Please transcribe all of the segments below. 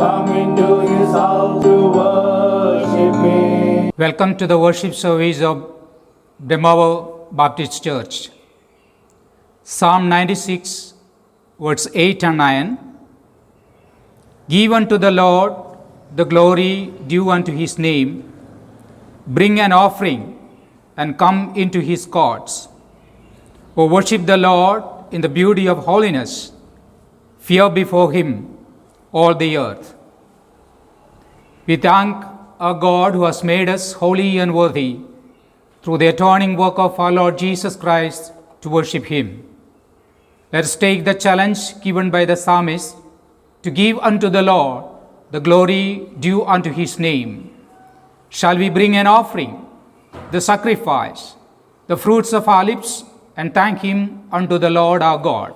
come into his house to worship him. Welcome to the worship service of Brahmavo Baptist Church. Psalm 96, verse 8 and 9. Give unto the Lord the glory due unto his name. Bring an offering and come into his courts. O worship the Lord in the beauty of holiness. Fear before him all the earth. We thank our God who has made us holy and worthy through the atoning work of our Lord Jesus Christ to worship him. Let us take the challenge given by the psalmist to give unto the Lord the glory due unto his name. Shall we bring an offering, the sacrifice, the fruits of our lips, and thank him unto the Lord our God?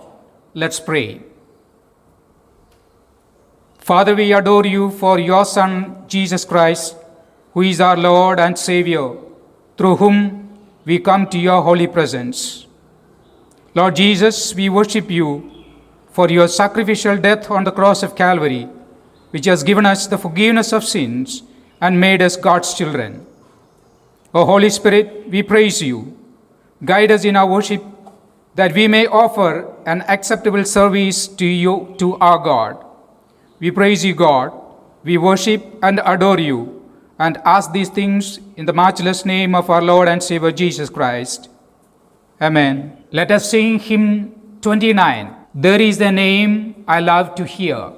Let's pray. Father, we adore you for your Son, Jesus Christ, who is our Lord and Savior, through whom we come to your holy presence. Lord Jesus, we worship you for your sacrificial death on the cross of Calvary, which has given us the forgiveness of sins and made us God's children. O Holy Spirit, we praise you. Guide us in our worship, that we may offer an acceptable service to you, to our God. We praise you, God. We worship and adore you, and ask these things in the matchless name of our Lord and Savior Jesus Christ. Amen. Let us sing hymn 29. There is a name I love to hear.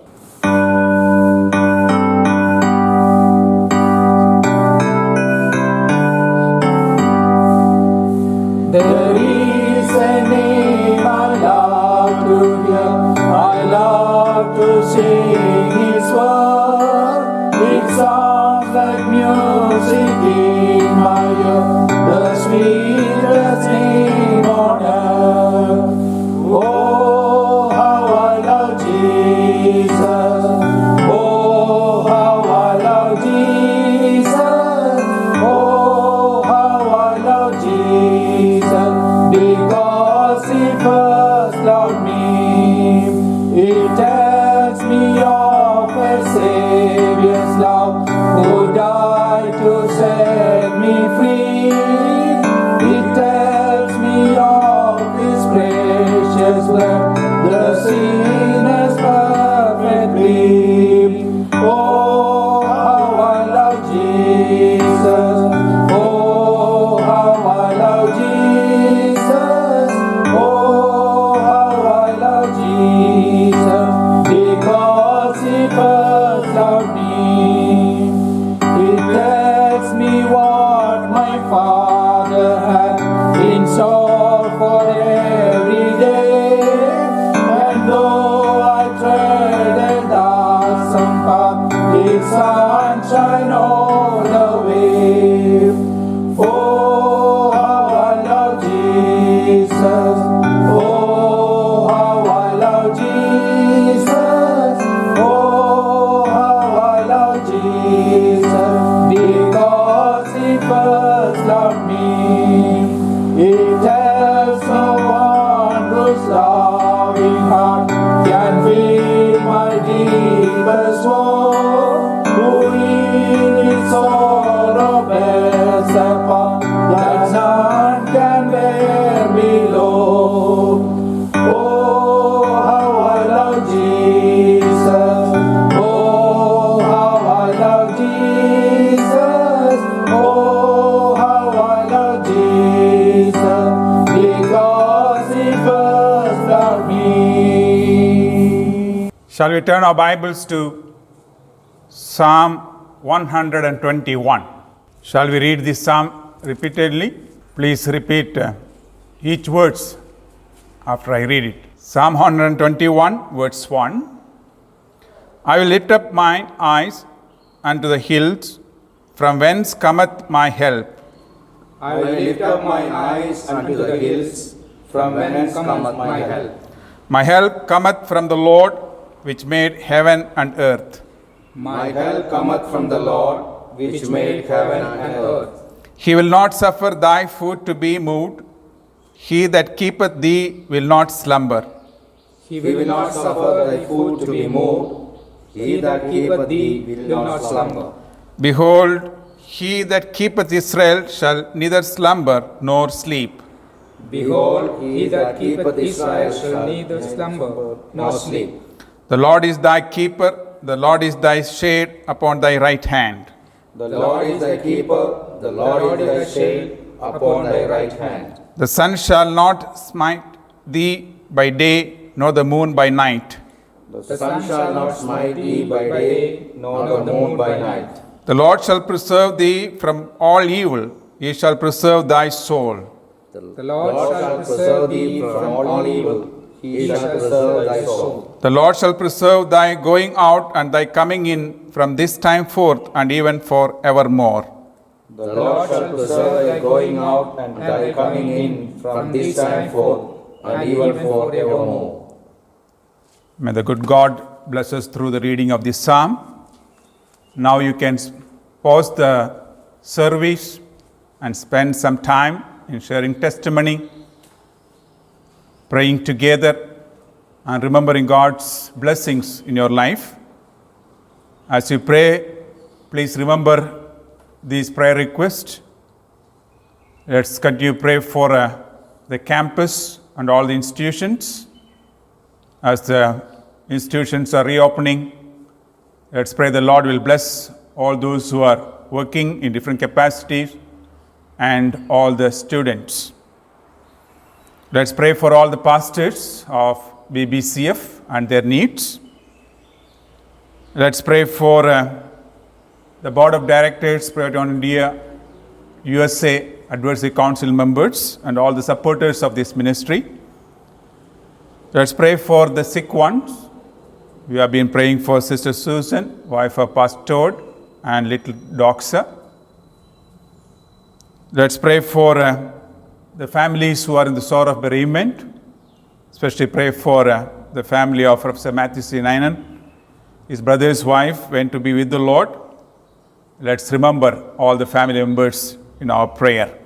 There is a name I love to hear. I love to sing his word. It sounds like music in my ear, the sweetest name on earth. Oh, how I love Jesus. Oh, how I love Jesus. Oh, how I love Jesus. Because he first loved me. It tells me of a Savior's love, who died to set me free. It tells me of his precious blood, the sinner's perfect relief. Oh, how I love Jesus. Oh, how I love Jesus. Oh, how I love Jesus. Because he first loved me. It tells me what my Father had in store for every day. And though I tread a darksome path, his sunshine all the way. Oh, how I love Jesus. Oh, how I love Jesus. Oh, how I love Jesus. Because he first loved me. It tells no one whose loving heart can feel my deepest woe, who in his sorrow bears a part that none can bear below. Oh, how I love Jesus. Oh, how I love Jesus. Oh, how I love Jesus. Because he first loved me. Shall we turn our Bibles to Psalm 121? Shall we read this psalm repeatedly? Please repeat each words after I read it. Psalm 121, verse 1. I will lift up mine eyes unto the hills, from whence cometh my help. I will lift up my eyes unto the hills, from whence cometh my help. My help cometh from the Lord, which made heaven and earth. My help cometh from the Lord, which made heaven and earth. He will not suffer thy foot to be moved. He that keepeth thee will not slumber. He will not suffer thy foot to be moved. He that keepeth thee will not slumber. Behold, he that keepeth Israel shall neither slumber nor sleep. Behold, he that keepeth Israel shall neither slumber nor sleep. The Lord is thy keeper, the Lord is thy shade upon thy right hand. The Lord is thy keeper, the Lord is thy shade upon thy right hand. The sun shall not smite thee by day, nor the moon by night. The sun shall not smite thee by day, nor the moon by night. The Lord shall preserve thee from all evil, he shall preserve thy soul. The Lord shall preserve thee from all evil, he shall preserve thy soul. The Lord shall preserve thy going out and thy coming in from this time forth and even for evermore. The Lord shall preserve thy going out and thy coming in from this time forth and even for evermore. May the good God bless us through the reading of this psalm. Now you can pause the service and spend some time in sharing testimony, praying together, and remembering God's blessings in your life. As you pray, please remember these prayer requests. Let's continue to pray for the campus and all the institutions. As the institutions are reopening, let's pray the Lord will bless all those who are working in different capacities and all the students. Let's pray for all the pastors of BBCF and their needs. Let's pray for the Board of Directors, Prayer on India, USA Advisory Council members, and all the supporters of this ministry. Let's pray for the sick ones. We have been praying for Sister Susan, wife of Pastor Todd, and little Doxa. Let's pray for the families who are in the sorrow of bereavement. Especially pray for the family of Professor Matthew C. Nainan. His brother's wife went to be with the Lord. Let's remember all the family members in our prayer.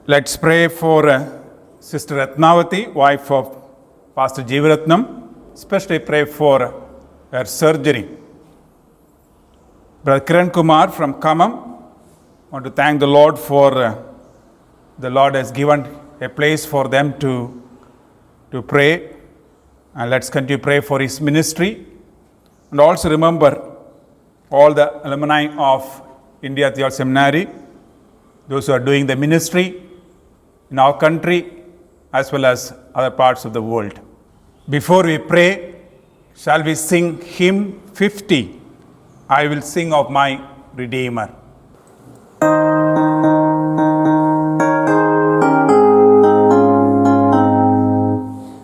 Let's pray for Sister Ratnavati, wife of Pastor Jeevaratnam. Especially pray for her surgery. Brother Kiran Kumar from Kamam. Want to thank the Lord for the Lord has given a place for them to pray. And let's continue to pray for his ministry. And also remember all the alumni of India Theological Seminary, those who are doing the ministry in our country as well as other parts of the world. Before we pray, shall we sing hymn 50, I Will Sing of My Redeemer.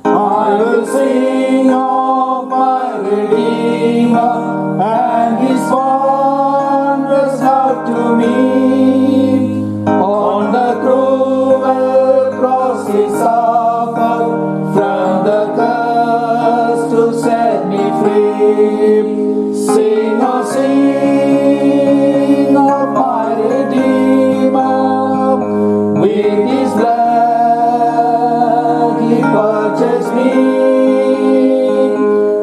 I will sing of my Redeemer and his wondrous love to me. On the cruel cross he suffered, from the curse to set me free. Sing, oh sing of my Redeemer, with his blood he purchased me.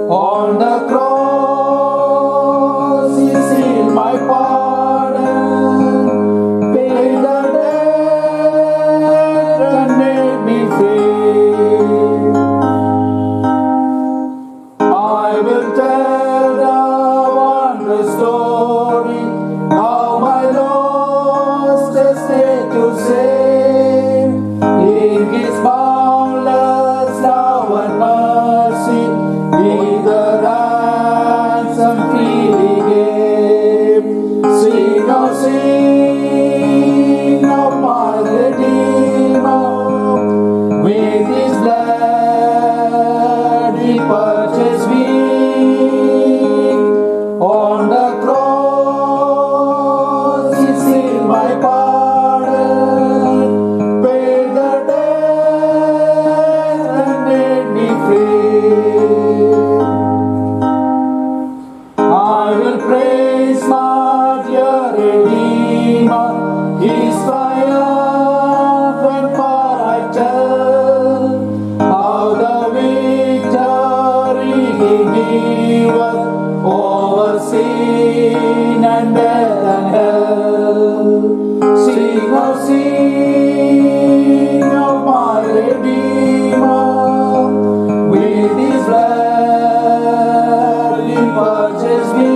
On the cross he sealed my pardon, paid the debt and made me free. I will tell the wondrous story, how my lost estate to save. In his boundless love and mercy, he the ransom freely gave. Sing, oh sing of my Redeemer, with his blood he purchased me. On the cross he sealed my pardon, paid the debt and made me free. I will praise my dear Redeemer, his triumphant power I tell, how the victory he giveth over sin and death and hell. Sing, oh sing of my Redeemer, with his blood he purchased me.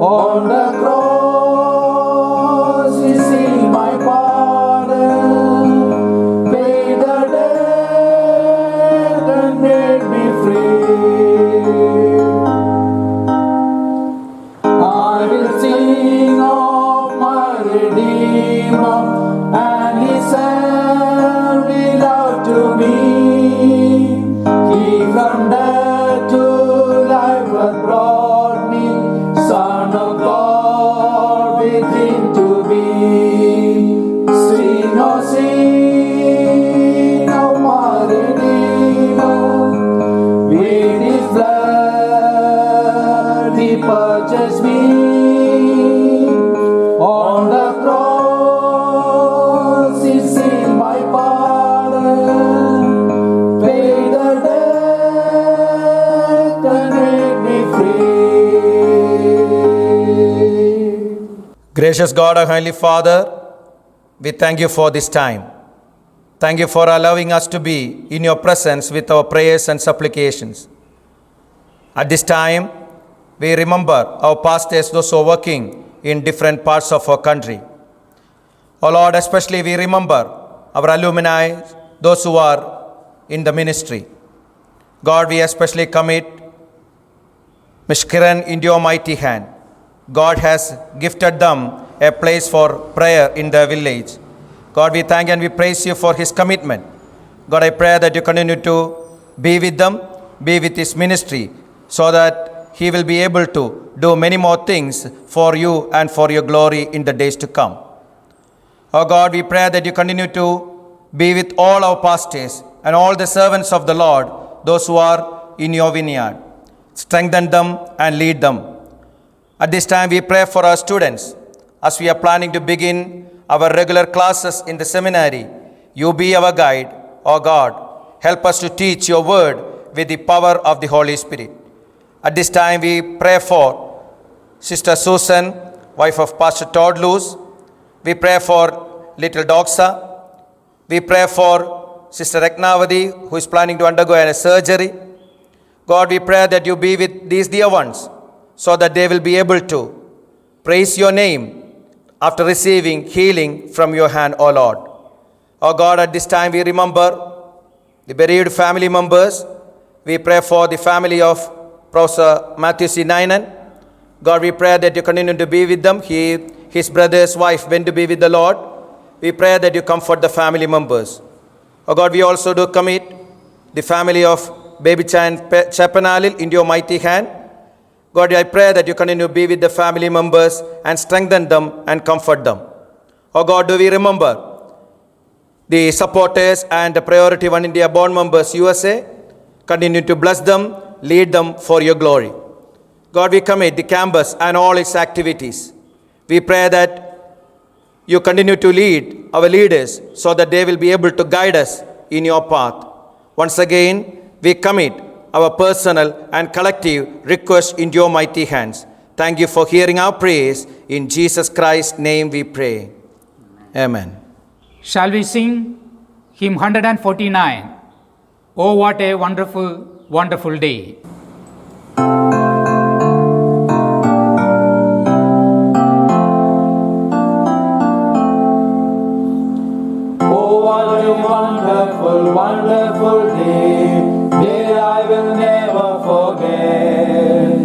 On the cross he sealed my pardon, paid the debt and made me free. I will sing of my Redeemer and his every love to me. He from death to life hath brought me, Son of God with him to be. Sing, oh sing of my Redeemer, with his blood he purchased me. On the cross he sealed my pardon, paid the debt and made me free. Gracious God, our Heavenly Father, we thank you for this time. Thank you for allowing us to be in your presence with our prayers and supplications. At this time, we remember our pastors, those who are working in different parts of our country. Oh Lord, especially we remember our alumni, those who are in the ministry. God, we especially commit Ms. Kiran into your mighty hand. God has gifted them a place for prayer in their village. God, we thank and we praise you for his commitment. God, I pray that you continue to be with them, be with his ministry, so that he will be able to do many more things for you and for your glory in the days to come. Oh God, we pray that you continue to be with all our pastors and all the servants of the Lord, those who are in your vineyard. Strengthen them and lead them. At this time, we pray for our students. As we are planning to begin our regular classes in the seminary, you be our guide. Oh God, help us to teach your word with the power of the Holy Spirit. At this time, we pray for Sister Susan, wife of Pastor Todd Luce. We pray for little Doxa. We pray for Sister Eknavadi, who is planning to undergo a surgery. God, we pray that you be with these dear ones, so that they will be able to praise your name after receiving healing from your hand, O Lord. O God, at this time we remember the bereaved family members. We pray for the family of Professor Matthew C. Ninan. God, we pray that you continue to be with them. His brother's wife went to be with the Lord. We pray that you comfort the family members. O God, we also do commit the family of Baby Chan Chapanalil into your mighty hand. God, I pray that you continue to be with the family members and strengthen them and comfort them. Oh God, do we remember the supporters and the Priority One India board members USA? Continue to bless them, lead them for your glory. God, we commit the campus and all its activities. We pray that you continue to lead our leaders so that they will be able to guide us in your path. Once again, we commit our personal and collective requests into your mighty hands. Thank you for hearing our prayers. In Jesus Christ's name we pray. Amen. Shall we sing hymn 149? Oh, what a wonderful, wonderful day. Oh, what a wonderful, wonderful day, day I will never forget.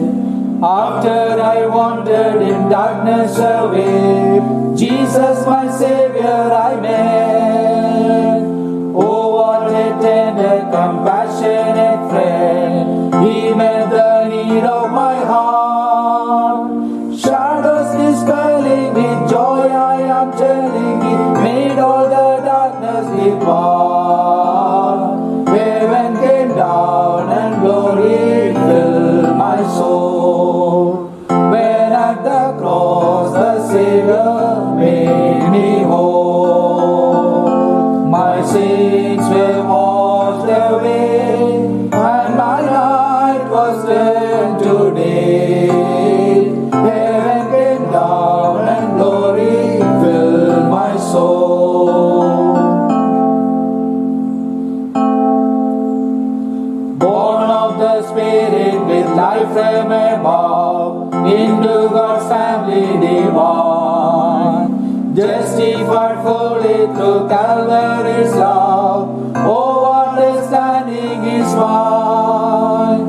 After I wandered in darkness away, Jesus my Savior I met. Oh, what a tender, compassionate friend, He met the need of my heart. Shadows dispelling with joy I am telling it, made all the darkness depart. Heaven came down and glory filled my soul. When at the cross the Savior made me whole. My sins were washed away and my night was turned to day. above into God's family divine. Justified fully through Calvary's love, oh what a standing is mine.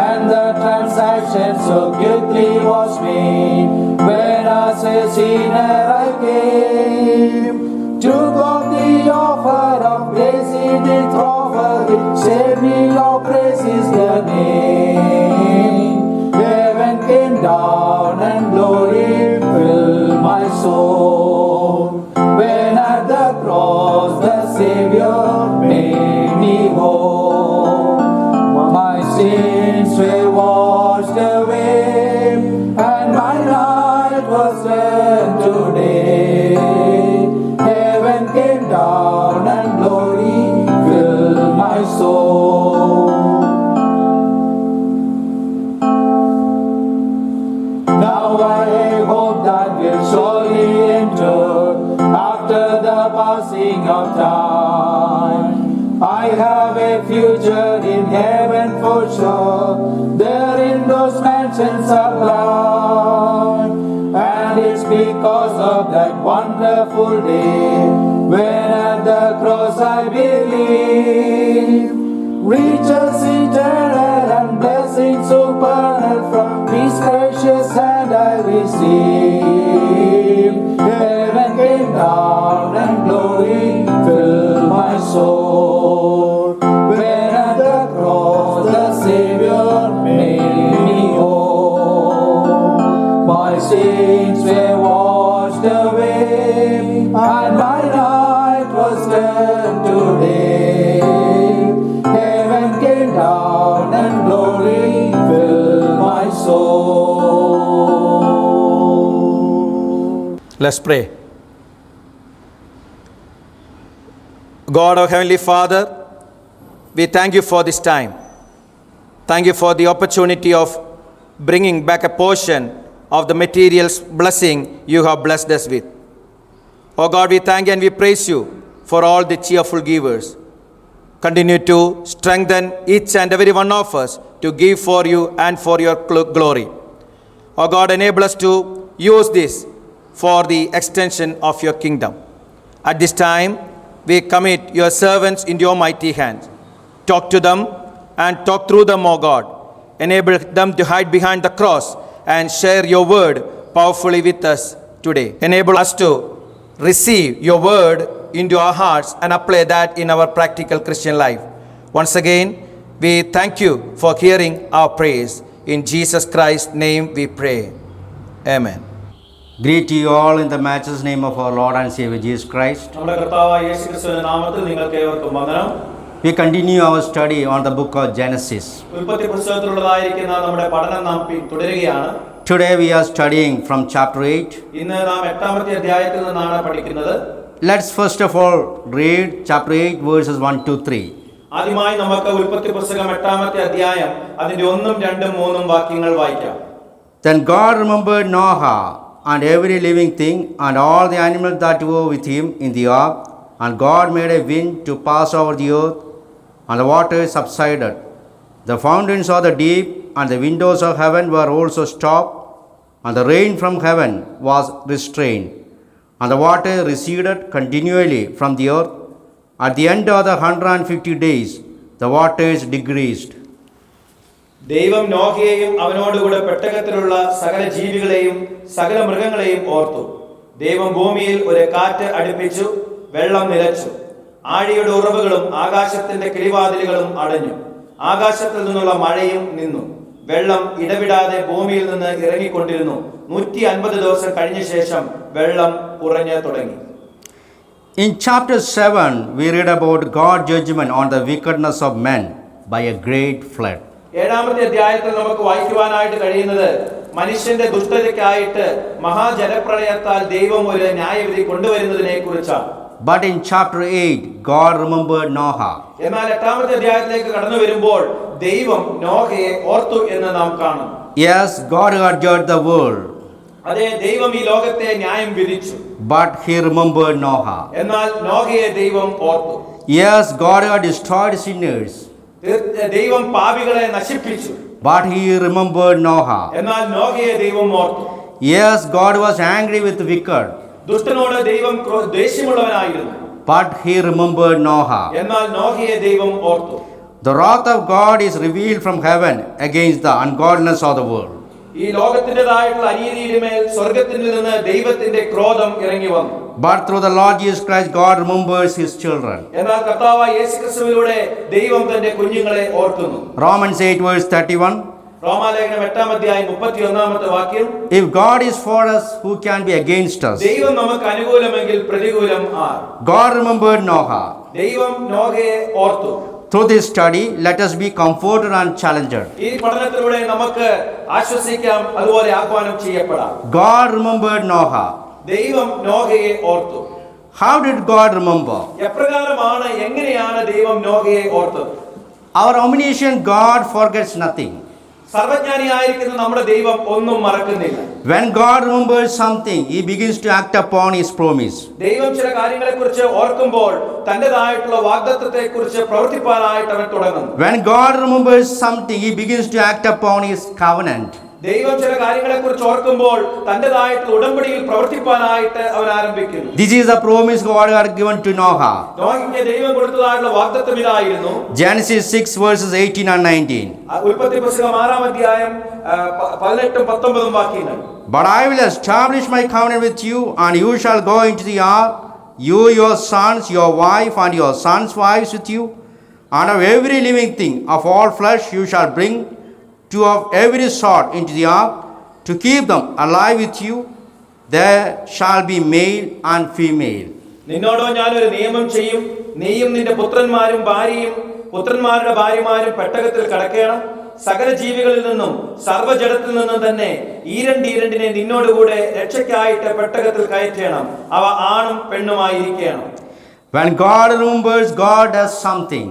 And the transaction so quickly was made, when as a sinner I came. Took off the offer of grace in its offering, save me, your praise is the name. Heaven came down and glory filled my soul, when at the cross the Savior made me whole. My sins were washed away, and my night was turned to day. Heaven came down and glory filled my soul. Now I hope that will surely endure after the passing of time. I have a future in heaven for sure, there in those mansions sublime. And it's because of that wonderful day, when at the cross I believe, riches eternal and blessings supernal from His precious hand I receive. Heaven came down and glory filled my soul, when at the cross the Savior made me whole. My sins were washed away, and my night was turned to day. Heaven came down and glory filled my soul. Let's pray. God, our Heavenly Father, we thank you for this time. Thank you for the opportunity of bringing back a portion of the material blessing you have blessed us with. Oh God, we thank you and we praise you for all the cheerful givers. Continue to strengthen each and every one of us to give for you and for your glory. Oh God, enable us to use this for the extension of your kingdom. At this time, we commit your servants into your mighty hands. Talk to them and talk through them, O God. Enable them to hide behind the cross and share your word powerfully with us today. Enable us to receive your word into our hearts and apply that in our practical Christian life. Once again, we thank you for hearing our praise. In Jesus Christ's name we pray. Amen. Greet you all in the matchless name of our Lord and Savior Jesus Christ. നമ്മുടെ കർത്താവായ യേശുക്രിസ്തുവിന്റെ നാമത്തിൽ നിങ്ങൾക്ക് ഏവർക്കും വന്ദനം. We continue our study on the book of Genesis. ഉൽപ്പത്തി പുസ്തകത്തിലുള്ളതായിരിക്കുന്ന നമ്മുടെ പഠനം നാം തുടരുകയാണ്. Today we are studying from chapter 8. ഇന്ന് നാം 8ാമത്തെ അധ്യായത്തിൽ നിന്നാണ് പഠിക്കുന്നത്. Let's first of all read chapter 8 verses 1 to 3. ആദ്യമായി നമുക്ക് ഉൽപ്പത്തി പുസ്തകം 8ാമത്തെ അധ്യായം അതിന്റെ 1ഉം 2ഉം 3ഉം വാക്യങ്ങൾ വായിക്കാം. Then God remembered Noah and every living thing and all the animals that were with him in the ark, and God made a wind to pass over the earth, and the waters subsided. The fountains of the deep and the windows of heaven were also stopped, and the rain from heaven was restrained, and the water receded continually from the earth. At the end of the 150 days, the waters decreased. ദൈവം നോഹയെയും അവനോടുകൂടെ പെട്ടകത്തിലുള്ള സകല ജീവികളെയും സകല മൃഗങ്ങളെയും ഓർത്തു. ദൈവം ഭൂമിയിൽ ഒരു കാറ്റ് അടുപ്പിച്ചു, വെള്ളം നിലച്ചു. ആഴിയുടെ ഉറവുകളും ആകാശത്തിന്റെ കിളിവാതിലുകളും അടഞ്ഞു. ആകാശത്തിൽ നിന്നുള്ള മഴയും നിന്നു. വെള്ളം ഇടവിടാതെ ഭൂമിയിൽ നിന്ന് ഇറങ്ങിക്കൊണ്ടിരുന്നു. 150 ദിവസം കഴിഞ്ഞ ശേഷം വെള്ളം കുറഞ്ഞു തുടങ്ങി. In chapter 7, we read about God's judgment on the wickedness of men by a great flood. 7ാമത്തെ അധ്യായത്തിൽ നമുക്ക് വായിക്കുവാനായിട്ട് കഴിയുന്നത് മനുഷ്യന്റെ ദുഷ്ടതയ്ക്കായിട്ട് മഹാജലപ്രളയത്താൽ ദൈവം ഒരു ന്യായവിധി കൊണ്ടുവരുന്നതിനെ കുറിച്ചാണ്. But in chapter 8, God remembered Noah. എന്നാൽ 8ാമത്തെ അധ്യായത്തിലേക്ക് കടന്നു വരുമ്പോൾ ദൈവം നോഹയെ ഓർത്തു എന്ന് നാം കാണും. Yes, God had judged the world. അതെ, ദൈവം ഈ ലോകത്തെ ന്യായം വിധിച്ചു. But he remembered Noah. എന്നാൽ നോഹയെ ദൈവം ഓർത്തു. Yes, God had destroyed sinners. ദൈവം പാപികളെ നശിപ്പിച്ചു. But he remembered Noah. എന്നാൽ നോഹയെ ദൈവം ഓർത്തു. Yes, God was angry with the wicked, ദുഷ്ടനോട് ദൈവം ദേഷ്യമുള്ളവനായിരുന്നു. but he remembered Noah. എന്നാൽ നോഹയെ ദൈവം ഓർത്തു. The wrath of God is revealed from heaven against the ungodliness of the world. ഈ ലോകത്തിൻ്റെതായിട്ടുള്ള അനീതിയുടെ മേൽ സ്വർഗത്തിൽ നിന്ന് ദൈവത്തിന്റെ ക്രോധം ഇറങ്ങി വന്നു. But through the Lord Jesus Christ, God remembers his children. എന്നാൽ കർത്താവായ യേശുക്രിസ്തുവിലൂടെ ദൈവം തന്റെ കുഞ്ഞുങ്ങളെ ഓർക്കുന്നു. Romans 8 verse 31. റോമാലേഖനം 8-ാം വാക്യം. If God is for us, who can be against us? ദൈവം നമുക്ക് അനുകൂലമെങ്കിൽ പ്രതികൂലം ആർ? God remembered Noah. ദൈവം നോഹയെ ഓർത്തു. Through this study, let us be comforted and challenged. ഈ പഠനത്തിലൂടെ നമുക്ക് ആശ്വസിക്കാം, അതുപോലെ ആഹ്വാനം ചെയ്യപ്പെടാം. God remembered Noah. ദൈവം നോഹയെ ഓർത്തു. How did God remember? എപ്രകാരമാണ്, എങ്ങനെയാണ് ദൈവം നോഹയെ ഓർത്തത്? Our omniscient God forgets nothing. സർവജ്ഞാനിയായിരിക്കുന്ന നമ്മുടെ ദൈവം ഒന്നും മറക്കുന്നില്ല. When God remembers something, he begins to act upon his promise. ദൈവം ചില കാര്യങ്ങളെക്കുറിച്ച് ഓർക്കുമ്പോൾ തന്റേതായിട്ടുള്ള വാഗ്ദത്തത്തെക്കുറിച്ച് പ്രവർത്തിപ്പാനായിട്ട് അവൻ തുടങ്ങുന്നു. When God remembers something, he begins to act upon his covenant. ദൈവം ചില കാര്യങ്ങളെക്കുറിച്ച് ഓർക്കുമ്പോൾ തന്റേതായിട്ടുള്ള ഉടമ്പടിയിൽ പ്രവർത്തിപ്പാനായിട്ട് അവൻ ആരംഭിക്കുന്നു. This is the promise God had given to Noah. നോഹയ്ക്ക് ദൈവം കൊടുത്തതായിട്ടുള്ള വാഗ്ദത്തം ഇതായിരുന്നു. Genesis 6 verses 18 and 19. ഉൽപ്പത്തി പുസ്തകം 6-ാം 18-19 വാക്യങ്ങൾ. But I will establish my covenant with you, and you shall go into the ark, you, your sons, your wife, and your sons' wives with you, and of every living thing of all flesh you shall bring two of every sort into the ark, to keep them alive with you. There shall be male and female. നിന്നോടോ ഞാനൊരു നിയമം ചെയ്യും, നീയും നിന്റെ പുത്രന്മാരും ഭാര്യയും പുത്രന്മാരുടെ ഭാര്യമാരും പെട്ടകത്തിൽ കടക്കണം. സകല ജീവികളിൽ നിന്നും സർവ്വജഡത്തിൽ നിന്നും തന്നെ ഈരണ്ടിനെ നിന്നോടുകൂടെ രക്ഷയ്ക്കായിട്ട് പെട്ടകത്തിൽ കയറ്റണം. അവ ആണും പെണ്ണുമായിരിക്കണം. When God remembers, God does something.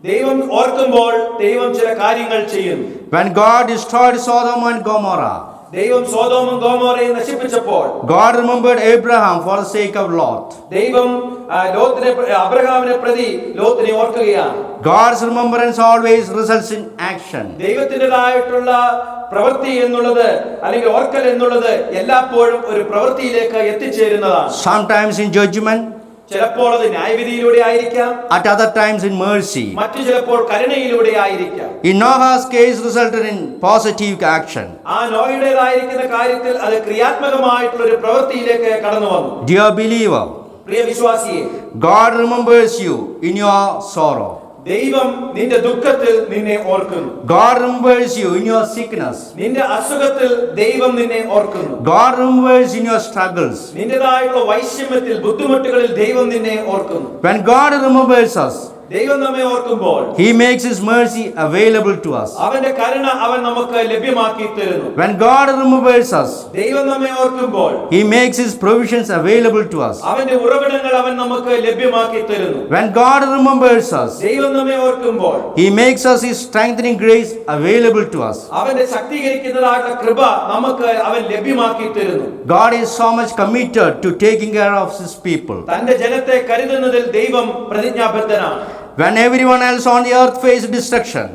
ദൈവം ഓർക്കുമ്പോൾ ദൈവം ചില കാര്യങ്ങൾ ചെയ്യുന്നു. When God destroyed Sodom and Gomorrah, ദൈവം സോദോമും ഗോമോറയും നശിപ്പിച്ചപ്പോൾ God remembered Abraham for the sake of Lot. ദൈവം അബ്രഹാമിനെ പ്രതി ലോത്തിനെ ഓർക്കുകയാണ്. God's remembrance always results in action. ദൈവത്തിൻ്റെതായിട്ടുള്ള പ്രവൃത്തി എന്നുള്ളത് അല്ലെങ്കിൽ ഓർക്കൽ എന്നുള്ളത് എല്ലായ്പ്പോഴും ഒരു പ്രവൃത്തിയിലേക്ക് എത്തിച്ചേരുന്നതാണ്. Sometimes in judgment, ചിലപ്പോൾ അത് ന്യായവിധിയിലൂടെ ആയിരിക്കാം, at other times in mercy. മറ്റു ചിലപ്പോൾ കരുണയിലൂടെ ആയിരിക്കാം. In Noah's case, resulted in positive action. ആ നോഹയുടേതായിരിക്കുന്ന കാര്യത്തിൽ അത് ക്രിയാത്മകമായിട്ടുള്ള ഒരു പ്രവൃത്തിയിലേക്ക് കടന്നു വന്നു. Dear believer, പ്രിയ വിശ്വാസിയെ, God remembers you in your sorrow. ദൈവം നിന്റെ ദുഃഖത്തിൽ നിന്നെ ഓർക്കുന്നു. God remembers you in your sickness. നിന്റെ അസുഖത്തിൽ ദൈവം നിന്നെ ഓർക്കുന്നു. God remembers in your struggles. നിന്റേതായുള്ള വൈഷമ്യത്തിൽ ബുദ്ധിമുട്ടുകളിൽ ദൈവം നിന്നെ ഓർക്കുന്നു. When God remembers us, ദൈവം നമ്മെ ഓർക്കുമ്പോൾ he makes his mercy available to us. അവന്റെ കരുണ അവൻ നമുക്ക് ലഭ്യമാക്കി തരുന്നു. When God remembers us, ദൈവം നമ്മെ ഓർക്കുമ്പോൾ he makes his provisions available to us. അവന്റെ ഉറവിടങ്ങൾ അവൻ നമുക്ക് ലഭ്യമാക്കി തരുന്നു. When God remembers us, ദൈവം നമ്മെ ഓർക്കുമ്പോൾ he makes us his strengthening grace available to us. അവന്റെ ശക്തീകരിക്കുന്നതായിട്ടുള്ള കൃപ നമുക്ക് അവൻ ലഭ്യമാക്കി തരുന്നു. God is so much committed to taking care of his people. തന്റെ ജനത്തെ കരുതുന്നതിൽ ദൈവം പ്രതിജ്ഞാബദ്ധനാണ്. When everyone else on the earth faced destruction,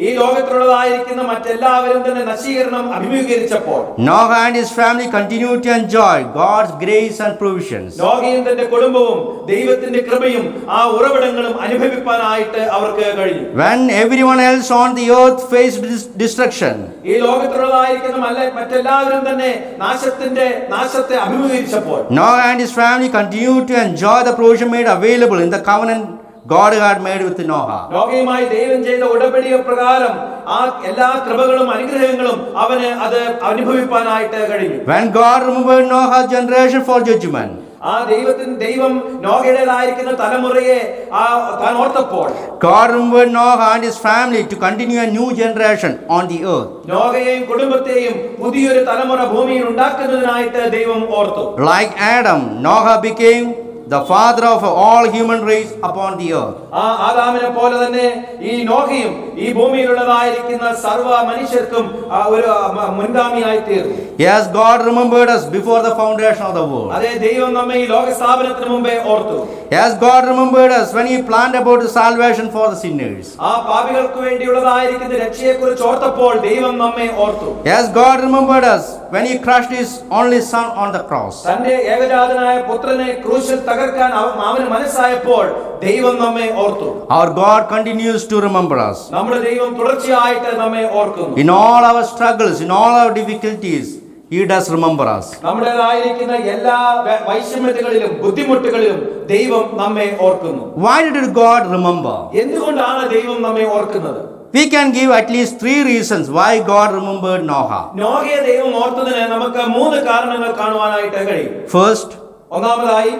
ഈ ലോകത്തിലുള്ളതായിരിക്കുന്ന മറ്റെല്ലാവരും തന്നെ നശീകരണം അഭിമുഖീകരിച്ചപ്പോൾ Noah and his family continued to enjoy God's grace and provisions. നോഹയും തന്റെ കുടുംബവും ദൈവത്തിന്റെ കൃപയും ആ ഉറവിടങ്ങളും അനുഭവിപ്പാനായിട്ട് അവർക്ക് കഴിഞ്ഞു. When everyone else on the earth faced destruction, ഈ ലോകത്തിലുള്ളതായിരിക്കുന്ന മറ്റെല്ലാവരും തന്നെ നാശത്തെ അഭിമുഖീകരിച്ചപ്പോൾ Noah and his family continued to enjoy the provision made available in the covenant God had made with Noah. നോഹയുമായി ദൈവം ചെയ്ത ഉടമ്പടി പ്രകാരം ആ എല്ലാ കൃപകളും അനുഗ്രഹങ്ങളും അവന് അത് അനുഭവിപ്പാനായിട്ട് കഴിഞ്ഞു. When God remembered Noah's generation for judgment, ആ ദൈവം നോഹയുടേതായിരിക്കുന്ന തലമുറയെ താൻ ഓർത്തപ്പോൾ God remembered Noah and his family to continue a new generation on the earth. നോഹയെയും കുടുംബത്തെയും പുതിയൊരു തലമുറ ഭൂമിയിൽ ഉണ്ടാക്കുന്നതിനായിട്ട് ദൈവം ഓർത്തു. Like Adam, Noah became the father of all human race upon the earth. ആ ആദാമിനെ പോലെ തന്നെ ഈ നോഹയും ഈ ഭൂമിയിലുള്ളതായിരിക്കുന്ന സർവ്വ മനുഷ്യർക്കും ഒരു മുൻഗാമിയായി തീർന്നു. Yes, God remembered us before the foundation of the world. അതേ, ദൈവം നമ്മെ ഈ ലോക സ്ഥാപനത്തിന് മുമ്പേ ഓർത്തു. Yes, God remembered us when He planned about the salvation for the sinners. ആ പാപികൾക്ക് വേണ്ടിയുള്ളതായിരിക്കുന്ന രക്ഷയെക്കുറിച്ച് ഓർത്തപ്പോൾ ദൈവം നമ്മെ ഓർത്തു. Yes, God remembered us when He crushed His only Son on the cross. തന്റെ ഏകജാതനായ പുത്രനെ ക്രൂശിൽ തകർക്കാൻ അവന് മനസ്സായപ്പോൾ ദൈവം നമ്മെ ഓർത്തു. Our God continues to remember us. നമ്മുടെ ദൈവം തുടർച്ചയായിട്ട് നമ്മെ ഓർക്കുന്നു. In all our struggles, in all our difficulties, He does remember us. നമ്മുടേതായിരിക്കുന്ന എല്ലാ വൈഷമ്യതകളിലും ബുദ്ധിമുട്ടുകളിലും ദൈവം നമ്മെ ഓർക്കുന്നു. Why did God remember? എന്തുകൊണ്ടാണ് ദൈവം നമ്മെ ഓർക്കുന്നത്? We can give at least 3 reasons why God remembered Noah. നോഹയെ ദൈവം ഓർത്തതിന് നമുക്ക് 3 കാരണങ്ങൾ കാണുവാനായിട്ട് കഴിയും. First, ഒന്നാമതായി,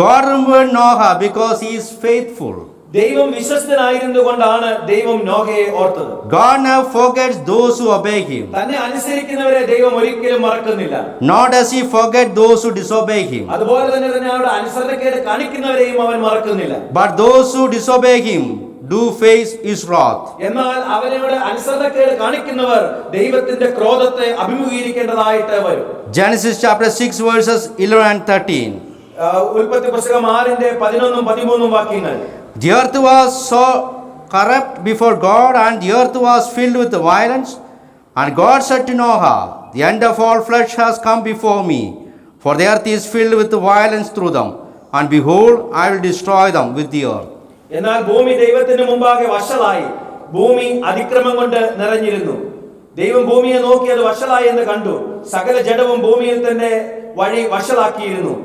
God remembered Noah because He is faithful. ദൈവം വിശ്വസ്തനായിരുന്നുകൊണ്ടാണ് ദൈവം നോഹയെ ഓർത്തത്. God never forgets those who obey Him. തന്നെ അനുസരിക്കുന്നവരെ ദൈവം ഒരിക്കലും മറക്കുന്നില്ല. Nor does He forget those who disobey Him. അതുപോലെ തന്നെ അവരുടെ അനുസരണക്കേട് കാണിക്കുന്നവരെയും അവൻ മറക്കുന്നില്ല. But those who disobey Him do face His wrath. എന്നാൽ അവരുടെ അനുസരണക്കേട് കാണിക്കുന്നവർ ദൈവത്തിന്റെ ക്രോധത്തെ അഭിമുഖീകരിക്കേണ്ടതായിട്ട് വരും. Genesis chapter 6 verses 11 and 13. ഉൽപ്പത്തി പുസ്തകം 6:11-13 വാക്യങ്ങൾ. The earth was so corrupt before God, and the earth was filled with violence. And God said to Noah, the end of all flesh has come before me, for the earth is filled with violence through them. And behold, I will destroy them with the earth. എന്നാൽ ഭൂമി ദൈവത്തിന് മുമ്പാകെ വഷളായി, ഭൂമി അതിക്രമം കൊണ്ട് നിറഞ്ഞിരുന്നു. ദൈവം ഭൂമിയെ നോക്കി അത് വഷളായി എന്ന് കണ്ടു. സകല ജഡവും ഭൂമിയിൽ തന്നെ വഴി വഷളാക്കിയിരുന്നു.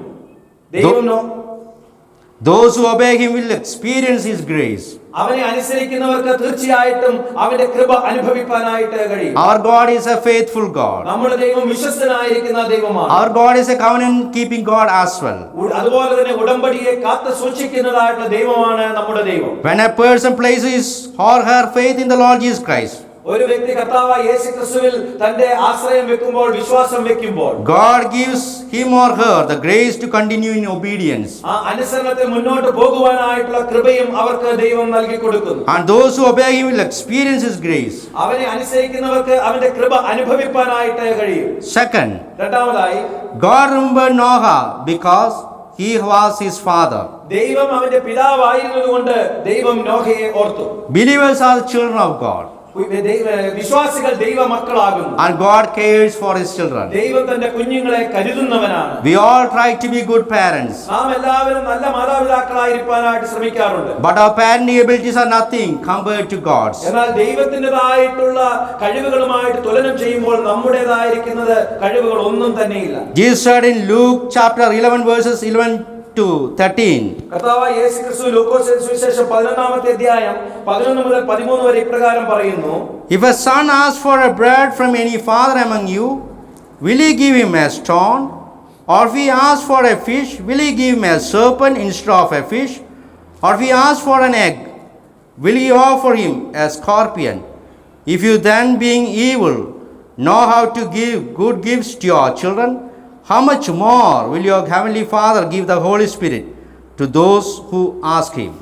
ദൈവം Those who obey Him will experience His grace. അവനെ അനുസരിക്കുന്നവർക്ക് തീർച്ചയായിട്ടും അവന്റെ കൃപ അനുഭവിക്കാനായിട്ട് കഴിയും. Our God is a faithful God. നമ്മുടെ ദൈവം വിശ്വസ്തനായിരിക്കുന്ന ദൈവമാണ്. Our God is a covenant keeping God as well. അതുപോലെ തന്നെ ഉടമ്പടിയെ കാത്തു സൂക്ഷിക്കുന്നതായിട്ടുള്ള ദൈവമാണ് നമ്മുടെ ദൈവം. When a person places or her faith in the Lord Jesus Christ, ഒരു വ്യക്തി കർത്താവായ യേശുക്രിസ്തുവിൽ തന്റെ ആശ്രയം വെക്കുമ്പോൾ, വിശ്വാസം വെക്കുമ്പോൾ, God gives him or her the grace to continue in obedience. ആ അനുസരണത്തിൽ മുന്നോട്ട് പോകുവാനായിട്ടുള്ള കൃപയും അവർക്ക് ദൈവം നൽകി കൊടുക്കുന്നു. And those who obey Him will experience His grace. അവനെ അനുസരിക്കുന്നവർക്ക് അവന്റെ കൃപ അനുഭവിക്കാനായിട്ട് കഴിയും. Second, രണ്ടാമതായി, God remembered Noah because he was his father. ദൈവം അവന്റെ പിതാവായിരുന്നതുകൊണ്ട് ദൈവം നോഹയെ ഓർത്തു. Believers are the children of God. വിശ്വാസികൾ ദൈവ മക്കളാകുന്നു. And God cares for His children. ദൈവം തന്റെ കുഞ്ഞുങ്ങളെ കരുതുന്നവനാണ്. We all try to be good parents. നാം എല്ലാവരും നല്ല മാതാപിതാക്കളായിരിക്കാനായിട്ട് ശ്രമിക്കാറുണ്ട്. But our parenting abilities are nothing compared to God's. എന്നാൽ ദൈവത്തിൻ്റെതായിട്ടുള്ള കഴിവുകളുമായിട്ട് തുലനം ചെയ്യുമ്പോൾ നമ്മുടേതായിരിക്കുന്നത് കഴിവുകൾ ഒന്നും തന്നെയില്ല. Jesus said in Luke chapter 11 verses 11 to 13. കർത്താവായ യേശുക്രിസ്തു ലൂക്കോസ് സുവിശേഷം 11-ാമത്തെ അധ്യായം 11 മുതൽ 13 വരെ ഇപ്രകാരം പറയുന്നു. If a son asks for a bread from any father among you, will he give him a stone? Or if he asks for a fish, will he give him a serpent instead of a fish? Or if he asks for an egg, will he offer him a scorpion? If you then, being evil, know how to give good gifts to your children, how much more will your heavenly Father give the Holy Spirit to those who ask Him?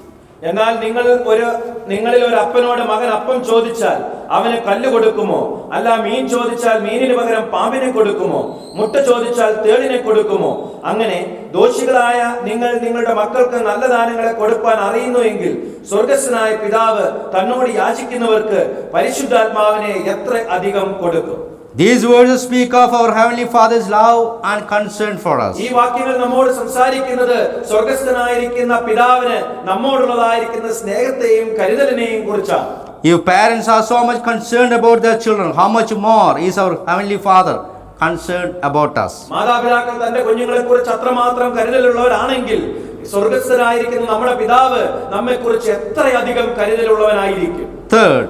എന്നാൽ നിങ്ങളിൽ ഒരു അപ്പനോട് മകൻ അപ്പം ചോദിച്ചാൽ അവന് കല്ല് കൊടുക്കുമോ? അല്ല മീൻ ചോദിച്ചാൽ മീനിന് പകരം പാമ്പിനെ കൊടുക്കുമോ? മുട്ട ചോദിച്ചാൽ തേളിനെ കൊടുക്കുമോ? അങ്ങനെ ദോഷികളായ നിങ്ങൾ നിങ്ങളുടെ മക്കൾക്ക് നല്ല ദാനങ്ങളെ കൊടുക്കാൻ അറിയുന്നുവെങ്കിൽ സ്വർഗസ്ഥനായ പിതാവ് തന്നോട് യാചിക്കുന്നവർക്ക് പരിശുദ്ധാത്മാവിനെ എത്ര അധികം കൊടുക്കും. These words speak of our Heavenly Father's love and concern for us. ഈ വാക്യങ്ങൾ നമ്മോട് സംസാരിക്കുന്നത് സ്വർഗസ്ഥനായിരിക്കുന്ന പിതാവിന് നമ്മോടുള്ളതായിരിക്കുന്ന സ്നേഹത്തെയും കരുതലിനെയും കുറിച്ചാണ്. If parents are so much concerned about their children, how much more is our Heavenly Father concerned about us? മാതാപിതാക്കൾ തന്റെ കുഞ്ഞുങ്ങളെ കുറിച്ച് അത്രമാത്രം കരുതലുള്ളവരാണെങ്കിൽ സ്വർഗസ്ഥനായിരിക്കുന്ന നമ്മുടെ പിതാവ് നമ്മെ കുറിച്ച് എത്രയധികം കരുതലുള്ളവനായിരിക്കും. Third,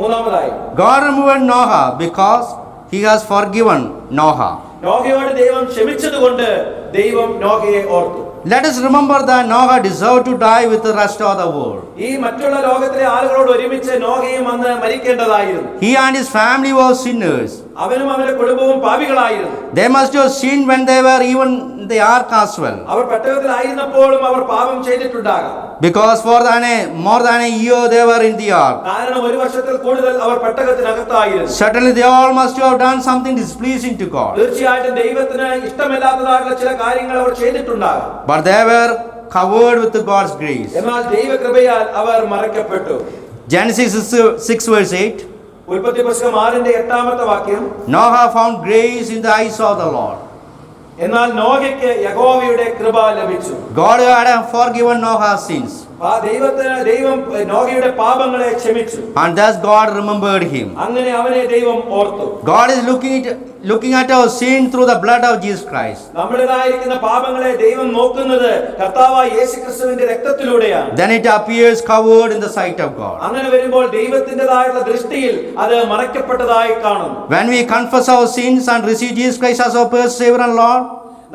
മൂന്നാമതായി, God remembered Noah because He has forgiven Noah. നോഹയോട് ദൈവം ക്ഷമിച്ചതുകൊണ്ട് ദൈവം നോഹയെ ഓർത്തു. Let us remember that Noah deserved to die with the rest of the world. ഈ മറ്റുള്ള ലോകത്തിലെ ആളുകളോട് ഒരുമിച്ച് നോഹയും അന്ന് മരിക്കേണ്ടതായിരുന്നു. He and his family were sinners. അവനും അവന്റെ കുടുംബവും പാപികളായിരുന്നു. They must have sinned when they were even in the ark as well. അവർ പെട്ടകത്തിലായിരുന്നപ്പോഴും അവർ പാപം ചെയ്തിട്ടുണ്ടാകാം. Because more than a year they were in the ark. കാരണം ഒരു വർഷത്തിൽ കൂടുതൽ അവർ പെട്ടകത്തിനകത്തായിരുന്നു. Certainly they all must have done something displeasing to God. തീർച്ചയായിട്ടും ദൈവത്തിന് ഇഷ്ടമില്ലാത്തതായിട്ടുള്ള ചില കാര്യങ്ങൾ അവർ ചെയ്തിട്ടുണ്ടാകാം. But they were covered with God's grace. എന്നാൽ ദൈവകൃപയാൽ അവർ മറയ്ക്കപ്പെട്ടു. Genesis 6 verse 8. ഉൽപ്പത്തി പുസ്തകം 6:8 വാക്യം. Noah found grace in the eyes of the Lord. എന്നാൽ നോഹയ്ക്ക് യഹോവയുടെ കൃപ ലഭിച്ചു. God had forgiven Noah's sins. ദൈവം നോഹയുടെ പാപങ്ങളെ ക്ഷമിച്ചു. And thus God remembered him. അങ്ങനെ അവനെ ദൈവം ഓർത്തു. God is looking at our sin through the blood of Jesus Christ. നമ്മുടേതായിരിക്കുന്ന പാപങ്ങളെ ദൈവം നോക്കുന്നത് കർത്താവായ യേശുക്രിസ്തുവിന്റെ രക്തത്തിലൂടെയാണ്. Then it appears covered in the sight of God. അങ്ങനെ വരുമ്പോൾ ദൈവത്തിന്റേതായുള്ള ദൃഷ്ടിയിൽ അത് മറയ്ക്കപ്പെട്ടതായി കാണുന്നു. When we confess our sins and receive Jesus Christ as our personal Savior and Lord,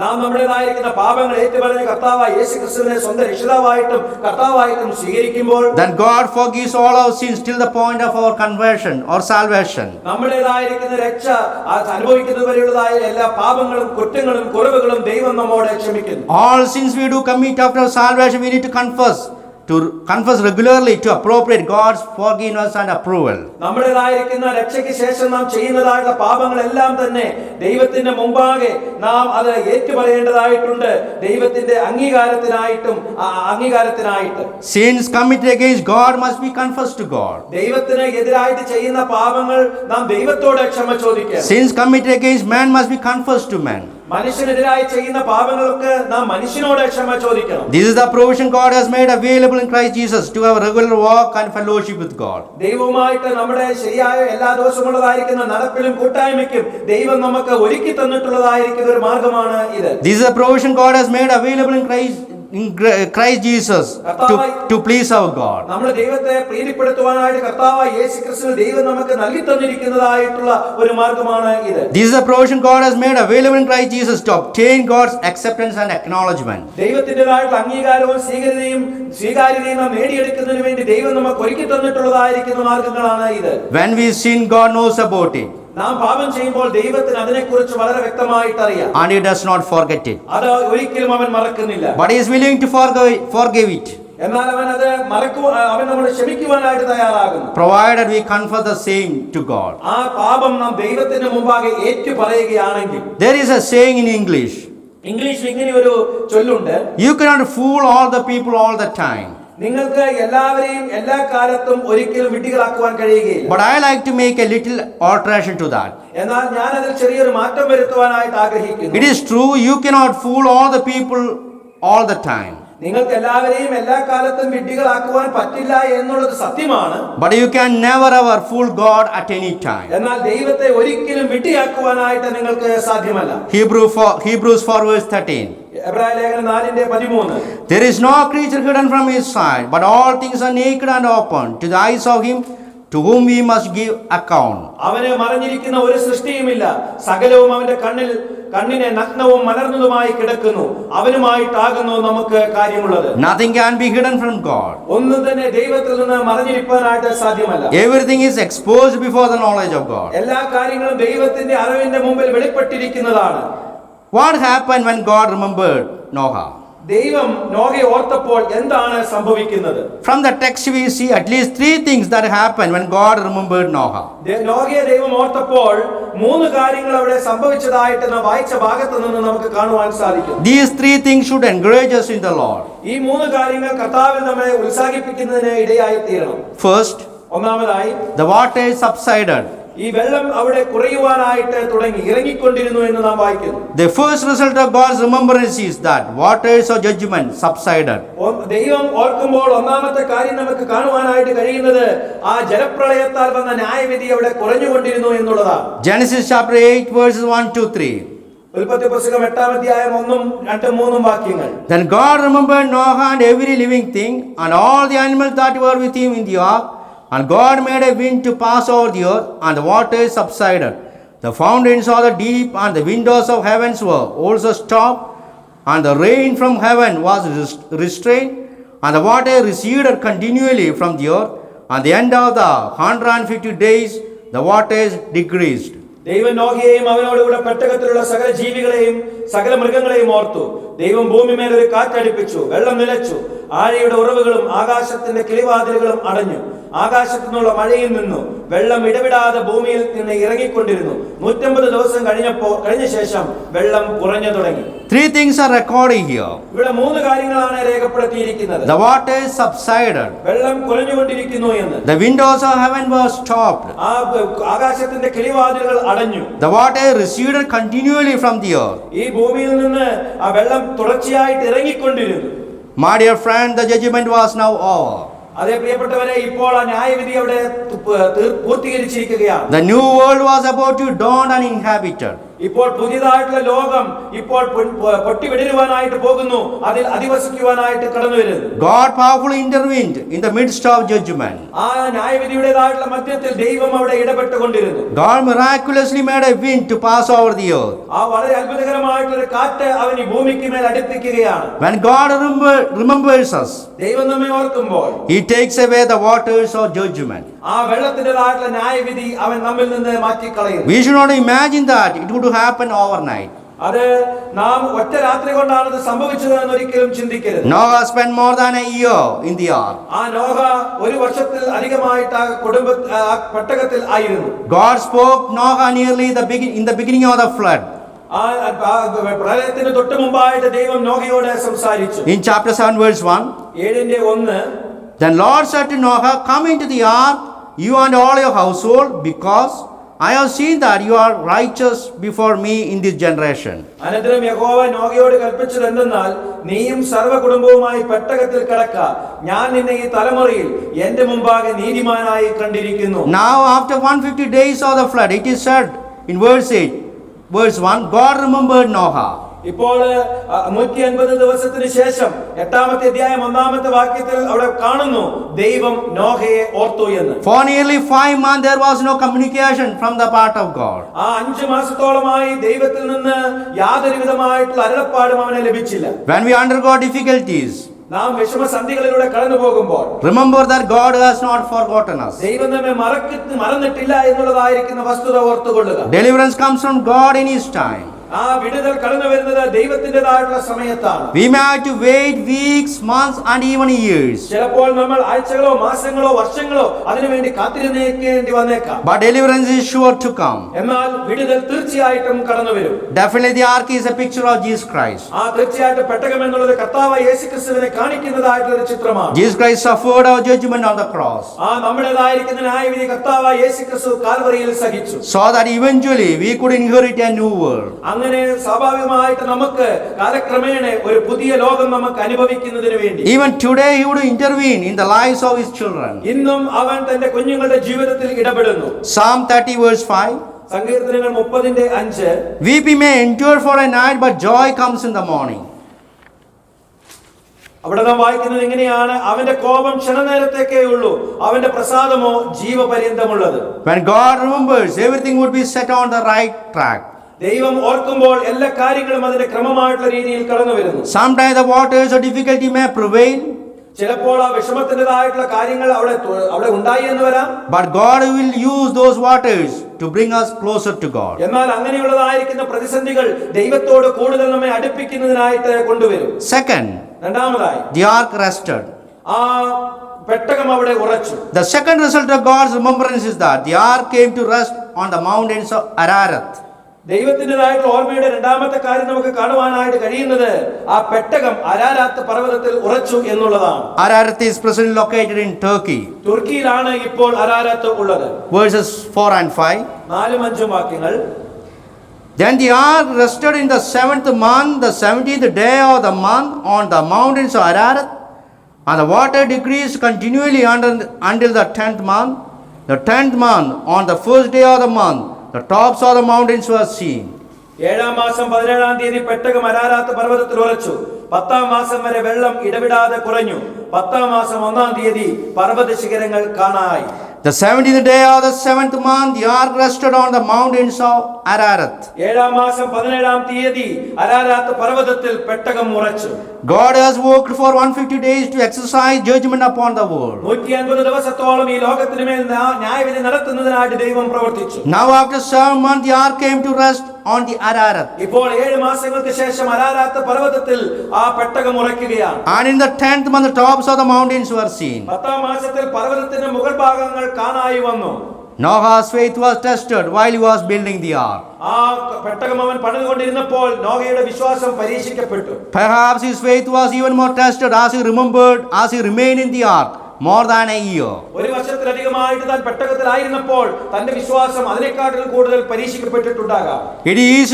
നാം നമ്മുടേതായിരിക്കുന്ന പാപങ്ങൾ ഏറ്റുപറഞ്ഞ് കർത്താവായ യേശുക്രിസ്തുവിനെ സ്വന്തം രക്ഷിതാവായിട്ടും കർത്താവായിട്ടും സ്വീകരിക്കുമ്പോൾ then God forgives all our sins till the point of our conversion or salvation. നമ്മുടേതായിരിക്കുന്ന രക്ഷ അനുഭവിക്കുന്നതുവരെയുള്ളതായ എല്ലാ പാപങ്ങളും കുറ്റങ്ങളും കുറവുകളും ദൈവം നമ്മോട് ക്ഷമിക്കുന്നു. All sins we do commit after salvation, we need to confess regularly to appropriate God's forgiveness and approval. നമ്മുടേതായിരിക്കുന്ന രക്ഷയ്ക്ക് ശേഷം നാം ചെയ്യുന്നതായിട്ടുള്ള പാപങ്ങളെല്ലാം തന്നെ ദൈവത്തിന്റെ മുമ്പാകെ നാം അത് ഏറ്റുപറയേണ്ടതായിട്ടുണ്ട്. ദൈവത്തിന്റെ അംഗീകാരത്തിനായിട്ട് Sins committed against God must be confessed to God. ദൈവത്തിന് എതിരായിട്ട് ചെയ്യുന്ന പാപങ്ങൾ നാം ദൈവത്തോട് ക്ഷമ ചോദിക്കണം. Sins committed against man must be confessed to man. മനുഷ്യനെതിരായി ചെയ്യുന്ന പാപങ്ങൾക്ക് നാം മനുഷ്യനോട് ക്ഷമ ചോദിക്കണം. This is the provision God has made available in Christ Jesus to have a regular walk and fellowship with God. ദൈവവുമായിട്ട് നമ്മുടെ ശരിയായ എല്ലാ ദിവസമുള്ളതായിരിക്കുന്ന നടപ്പിലും കൂട്ടായ്മയ്ക്കും ദൈവം നമുക്ക് ഒരുക്കി തന്നിട്ടുള്ളതായിരിക്കുന്ന ഒരു മാർഗമാണ് ഇത്. This is a provision God has made available in Christ Jesus to please our God. നമ്മുടെ ദൈവത്തെ പ്രീതിപ്പെടുത്തുവാനായിട്ട് കർത്താവായ യേശുക്രിസ്തുവിൽ ദൈവം നമുക്ക് നൽകി തന്നിരിക്കുന്നതായിട്ടുള്ള ഒരു മാർഗമാണ് ഇത്. This is a provision God has made available in Christ Jesus to obtain God's acceptance and acknowledgement. ദൈവത്തിൻ്റെതായിട്ടുള്ള അംഗീകാരവും സ്വീകാര്യതയും നാം നേടിയെടുക്കുന്നതിന് വേണ്ടി ദൈവം നമുക്ക് ഒരുക്കി തന്നിട്ടുള്ളതായിരിക്കുന്ന മാർഗങ്ങളാണ് ഇത്. When we sin, God knows about it. നാം പാപം ചെയ്യുമ്പോൾ ദൈവത്തിന് അതിനെക്കുറിച്ച് വളരെ വ്യക്തമായിട്ട് അറിയാം. And He does not forget it. അത് ഒരിക്കലും അവൻ മറക്കുന്നില്ല. But He is willing to forgive it, എന്നാൽ അവൻ അത് അവൻ നമ്മളെ ക്ഷമിക്കുവാനായിട്ട് തയ്യാറാകുന്നു. provided we confess the same to God. ആ പാപം നാം ദൈവത്തിന്റെ മുമ്പാകെ ഏറ്റു പറയുകയാണെങ്കിൽ. There is a saying in English. ഇംഗ്ലീഷിൽ ഇങ്ങനെ ഒരു ചൊല്ലുണ്ട്. You cannot fool all the people all the time. നിങ്ങൾക്ക് എല്ലാവരെയും എല്ലാ കാലത്തും ഒരിക്കലും വിഡ്ഢികളാക്കുവാൻ കഴിയുകയില്ല. But I like to make a little alteration to that. എന്നാൽ ഞാൻ അതിൽ ചെറിയൊരു മാറ്റം വരുത്തുവാനായിട്ട് ആഗ്രഹിക്കുന്നു. It is true, you cannot fool all the people all the time. നിങ്ങൾക്ക് എല്ലാവരെയും എല്ലാ കാലത്തും വിഡ്ഢികളാക്കുവാൻ പറ്റില്ല എന്നുള്ളത് സത്യമാണ്. But you can never ever fool God at any time. എന്നാൽ ദൈവത്തെ ഒരിക്കലും വിഡ്ഢിയാക്കുവാനായിട്ട് നിങ്ങൾക്ക് സാധ്യമല്ല. Hebrews 4 verse 13. എബ്രായ ലേഖനം 4:13. There is no creature hidden from His sight, but all things are naked and open to the eyes of Him to whom we must give account. അവനെ മറഞ്ഞിരിക്കുന്ന ഒരു സൃഷ്ടിയുമില്ല. സകലവും അവന്റെ കണ്ണിനെ നഗ്നവും മലർന്നതുമായി കിടക്കുന്നു. അവനുമായിട്ടാകുന്നു നമുക്ക് കാര്യമുള്ളത്. Nothing can be hidden from God. ഒന്നും തന്നെ ദൈവത്തിൽ നിന്ന് മറഞ്ഞിരിക്കാനായിട്ട് സാധ്യമല്ല. Everything is exposed before the knowledge of God. എല്ലാ കാര്യങ്ങളും ദൈവത്തിന്റെ അറിവിന്റെ മുമ്പിൽ വെളിപ്പെട്ടിരിക്കുന്നതാണ്. What happened when God remembered Noah? ദൈവം നോഹയെ ഓർത്തപ്പോൾ എന്താണ് സംഭവിക്കുന്നത്? From the text we see at least 3 things that happened when God remembered Noah. നോഹയെ ദൈവം ഓർത്തപ്പോൾ 3 കാര്യങ്ങൾ അവിടെ സംഭവിച്ചതായിട്ട് നാം വായിച്ച ഭാഗത്ത് നിന്ന് നമുക്ക് കാണുവാൻ സാധിക്കും. These 3 things should encourage us in the Lord. ഈ 3 കാര്യങ്ങൾ കർത്താവിൽ നമ്മെ ഉത്സാഹിപ്പിക്കുന്നതിന് ഇടയായി തീരണം. First, ഒന്നാമതായി the water subsided. ഈ വെള്ളം അവിടെ കുറയുവാനായിട്ട് തുടങ്ങി, ഇറങ്ങിക്കൊണ്ടിരുന്നു എന്ന് നാം വായിക്കുന്നു. The first result of God's remembrance is that waters of judgment subsided. ദൈവം ഓർക്കുമ്പോൾ ഒന്നാമത്തെ കാര്യം നമുക്ക് കാണുവാനായിട്ട് കഴിയുന്നത് ആ ജലപ്രളയത്താൽ വന്ന ന്യായവിധി അവിടെ കുറഞ്ഞുകൊണ്ടിരുന്നു എന്നുള്ളതാണ്. Genesis chapter 8 verses 1 to 3. ഉൽപ്പത്തി പുസ്തകം 8-ാം അധ്യായം 1, 2, 3 വാക്യങ്ങൾ. Then God remembered Noah and every living thing and all the animals that were with him in the ark. And God made a wind to pass over the earth, and the waters subsided. The fountains of the deep and the windows of heavens were also stopped, and the rain from heaven was restrained, and the water receded continually from the earth. At the end of the 150 days, the waters decreased. ദൈവം നോഹയെയും അവനോടുകൂടെ പെട്ടകത്തിലുള്ള സകല ജീവികളെയും സകല മൃഗങ്ങളെയും ഓർത്തു. ദൈവം ഭൂമിമേൽ ഒരു കാറ്റടിപ്പിച്ചു, വെള്ളം നിലച്ചു, ആഴിയുടെ ഉറവുകളും ആകാശത്തിന്റെ കിളിവാതിലുകളും അടഞ്ഞു. ആകാശത്തു നിന്നുള്ള മഴയിൽ നിന്നു വെള്ളം ഇടവിടാതെ ഭൂമിയിൽ നിന്ന് ഇറങ്ങിക്കൊണ്ടിരുന്നു. 150 ദിവസം കഴിഞ്ഞ ശേഷം വെള്ളം കുറഞ്ഞു തുടങ്ങി. 3 things are recorded here. ഇവിടെ 3 കാര്യങ്ങളാണ് രേഖപ്പെടുത്തിയിരിക്കുന്നത്. The waters subsided. വെള്ളം കുറഞ്ഞുകൊണ്ടിരിക്കുന്നു എന്ന്. The windows of heaven were stopped. ആകാശത്തിന്റെ കിളിവാതിലുകൾ അടഞ്ഞു. The water receded continually from the earth. ഈ ഭൂമിയിൽ നിന്ന് ആ വെള്ളം തുടർച്ചയായിട്ട് ഇറങ്ങിക്കൊണ്ടിരുന്നു. My dear friend, the judgment was now over. അതേ പ്രിയപ്പെട്ടവരെ, ഇപ്പോൾ ആ ന്യായവിധി അവിടെ പൂർത്തീകരിച്ചിരിക്കുകയാണ്. The new world was about to dawn uninhabited. ഇപ്പോൾ പുതിയതായിട്ടുള്ള ലോകം ഇപ്പോൾ പൊട്ടിവിടരുവാനായിട്ട് പോകുന്നു, അതിൽ അധിവസിക്കുവാനായിട്ട് കടന്നു വരുന്നു. God powerfully intervened in the midst of judgment. ആ ന്യായവിധിയുടേതായിട്ടുള്ള മധ്യത്തിൽ ദൈവം അവിടെ ഇടപെട്ടുകൊണ്ടിരുന്നു. God miraculously made a wind to pass over the earth. ആ വളരെ അത്ഭുതകരമായിട്ടുള്ള ഒരു കാറ്റ് അവൻ ഈ ഭൂമിക്ക് മേൽ അടുപ്പിക്കുകയാണ്. When God remembers us, ദൈവം നമ്മെ ഓർക്കുമ്പോൾ He takes away the waters of judgment. ആ വെള്ളത്തിൻ്റെതായിട്ടുള്ള ന്യായവിധി അവൻ നമ്മിൽ നിന്ന് മാറ്റിക്കളയുന്നു. We should not imagine that it would happen overnight. അത് നാം ഒറ്റ രാത്രി കൊണ്ടാണ് അത് സംഭവിച്ചത് എന്ന് ഒരിക്കലും ചിന്തിക്കരുത്. Noah spent more than a year in the ark. ആ നോഹ 1 വർഷത്തിൽ അധികമായിട്ട് ആ പെട്ടകത്തിൽ ആയിരുന്നു. God spoke Noah nearly in the beginning of the flood. പ്രളയത്തിന് തൊട്ട് മുമ്പായിട്ട് ദൈവം നോഹയോട് സംസാരിച്ചു. In chapter 7 verse 1, 7:1, Then Lord said to Noah, Come into the ark, you and all your household, because I have seen that you are righteous before me in this generation. അനന്തരം യഹോവ നോഹയോട് കൽപ്പിച്ചത് എന്തെന്നാൽ, നീയും സർവ്വ കുടുംബവുമായി പെട്ടകത്തിൽ കടക്ക, ഞാൻ നിന്നെ ഈ തലമുറയിൽ എന്റെ മുമ്പാകെ നീതിമാനായി കണ്ടിരിക്കുന്നു. Now after 150 days of the flood, it is said in verse 1, God remembered Noah. ഇപ്പോൾ 150 ദിവസത്തിന് ശേഷം 8-ാമത്തെ അധ്യായം 1-ാമത്തെ വാക്യത്തിൽ അവിടെ കാണുന്നു, ദൈവം നോഹയെ ഓർത്തു എന്ന്. For nearly 5 months there was no communication from the part of God. ആ 5 മാസത്തോളമായി ദൈവത്തിൽ നിന്ന് യാതൊരു വിധമായിട്ടുള്ള അരുളപ്പാടും അവന് ലഭിച്ചില്ല. When we undergo difficulties, നാം വിഷമസന്ധികളിലൂടെ കടന്നു പോകുമ്പോൾ remember that God has not forgotten us. ദൈവം നമ്മെ മറന്നിട്ടില്ല എന്നുള്ളതായിരിക്കുന്ന വസ്തുത ഓർത്തുകൊള്ളുക. Deliverance comes from God in His time. ആ വിടുതൽ കടന്നു വരുന്നത് ദൈവത്തിൻ്റെതായിട്ടുള്ള സമയത്താണ്. We may have to wait weeks, months and even years. ചിലപ്പോൾ നമ്മൾ ആഴ്ചകളോ മാസങ്ങളോ വർഷങ്ങളോ അതിനുവേണ്ടി കാത്തിരുന്നേക്കേണ്ടി വന്നേക്കാം. But deliverance is sure to come. എന്നാൽ വിടുതൽ തീർച്ചയായിട്ടും കടന്നു വരും. Definitely the ark is a picture of Jesus Christ. ആ തീർച്ചയായിട്ടും പെട്ടകം എന്നുള്ളത് കർത്താവായ യേശുക്രിസ്തുവിനെ കാണിക്കുന്നതായിട്ടുള്ള ഒരു ചിത്രമാണ്. Jesus Christ suffered our judgment on the cross, ആ നമ്മുടേതായിരിക്കുന്ന ന്യായവിധി കർത്താവായ യേശുക്രിസ്തു കാൽവരിയിൽ സഹിച്ചു. so that eventually we could inherit a new world. അങ്ങനെ സ്വാഭാവികമായിട്ട് നമുക്ക് കാലക്രമേണ ഒരു പുതിയ ലോകം നമുക്ക് അനുഭവിക്കുന്നതിന് വേണ്ടി Even today he would intervene in the lives of his children. ഇന്നും അവൻ തന്റെ കുഞ്ഞുങ്ങളുടെ ജീവിതത്തിൽ ഇടപെടുന്നു. Psalm 30 verse 5, സങ്കീർത്തനങ്ങൾ 30:5, Weeping may endure for a night, but joy comes in the morning. അവിടെ നാം വായിക്കുന്നത് ഇങ്ങനെയാണ്, അവന്റെ കോപം ക്ഷണനേരത്തേക്കേ ഉള്ളൂ, അവന്റെ പ്രസാദമോ ജീവപര്യന്തമുള്ളത്. When God remembers, everything would be set on the right track. ദൈവം ഓർക്കുമ്പോൾ എല്ലാ കാര്യങ്ങളും അതിന്റെ ക്രമമായിട്ടുള്ള രീതിയിൽ കടന്നു വരുന്നു. Sometimes the waters of difficulty may prevail, ചിലപ്പോൾ ആ വിഷമത്തിൻ്റെതായിട്ടുള്ള കാര്യങ്ങൾ അവിടെ ഉണ്ടായി എന്ന് വരാം. but God will use those waters to bring us closer to God. എന്നാൽ അങ്ങനെയുള്ളതായിരിക്കുന്ന പ്രതിസന്ധികൾ ദൈവത്തോട് കൂടുതൽ നമ്മെ അടുപ്പിക്കുന്നതിനായിട്ട് കൊണ്ടുവരും. Second, രണ്ടാമതായി the ark rested. ആ പെട്ടകം അവിടെ ഉറച്ചു. The second result of God's remembrance is that the ark came to rest on the mountains of Ararat. ദൈവത്തിൻ്റെതായിട്ടുള്ള ഓർമ്മയുടെ രണ്ടാമത്തെ കാര്യം നമുക്ക് കാണുവാനായിട്ട് കഴിയുന്നത് ആ പെട്ടകം അരാരാത്ത് പർവ്വതത്തിൽ ഉറച്ചു എന്നുള്ളതാണ്. Ararat is presently located in Turkey. തുർക്കിയിലാണ് ഇപ്പോൾ അരാരാത്ത് ഉള്ളത്. Verses 4 and 5. 4-5 വാക്യങ്ങൾ. Then the ark rested in the 7th month, the 17th day of the month, on the mountains of Ararat, and the water decreased continually until the 10th month. The 10th month, on the first day of the month, the tops of the mountains were seen. 7-ാം മാസം 17-ാം തീയതി പെട്ടകം അരാരാത്ത് പർവ്വതത്തിൽ ഉറച്ചു. 10-ാം മാസം വരെ വെള്ളം ഇടവിടാതെ കുറഞ്ഞു. 10-ാം മാസം 1-ാം തീയതി പർവ്വത ശിഖരങ്ങൾ കാണായി. The 17th day of the 7th month, the ark rested on the mountains of Ararat. 7-ാം മാസം 17-ാം തീയതി അരാരാത്ത് പർവ്വതത്തിൽ പെട്ടകം ഉറച്ചു. God has worked for 150 days to exercise judgment upon the world. 150 ദിവസത്തോളം ഈ ലോകത്തിന് മേൽ ന്യായവിധി നടത്തുന്നതിനായിട്ട് ദൈവം പ്രവർത്തിച്ചു. Now after 7 months, the ark came to rest on the Ararat. ഇപ്പോൾ 7 മാസങ്ങൾക്ക് ശേഷം അരാരാത്ത് പർവ്വതത്തിൽ ആ പെട്ടകം ഉറയ്ക്കുകയാണ്. And in the 10th month, the tops of the mountains were seen. 10-ാം മാസത്തിൽ പർവ്വതത്തിന്റെ മുകൾ ഭാഗങ്ങൾ കാണായി വന്നു. Noah's faith was tested while he was building the ark. ആ പെട്ടകം അവൻ പണിതുകൊണ്ടിരുന്നപ്പോൾ നോഹയുടെ വിശ്വാസം പരീക്ഷിക്കപ്പെട്ടു. Perhaps his faith was even more tested as he remained in the ark more than a year. ഒരു വർഷത്തിലധികമായിട്ട് താൻ പെട്ടകത്തിലായിരുന്നപ്പോൾ തന്റെ വിശ്വാസം അതിനെക്കാട്ടിലും കൂടുതൽ പരീക്ഷിക്കപ്പെട്ടിട്ടുണ്ടാകാം. It is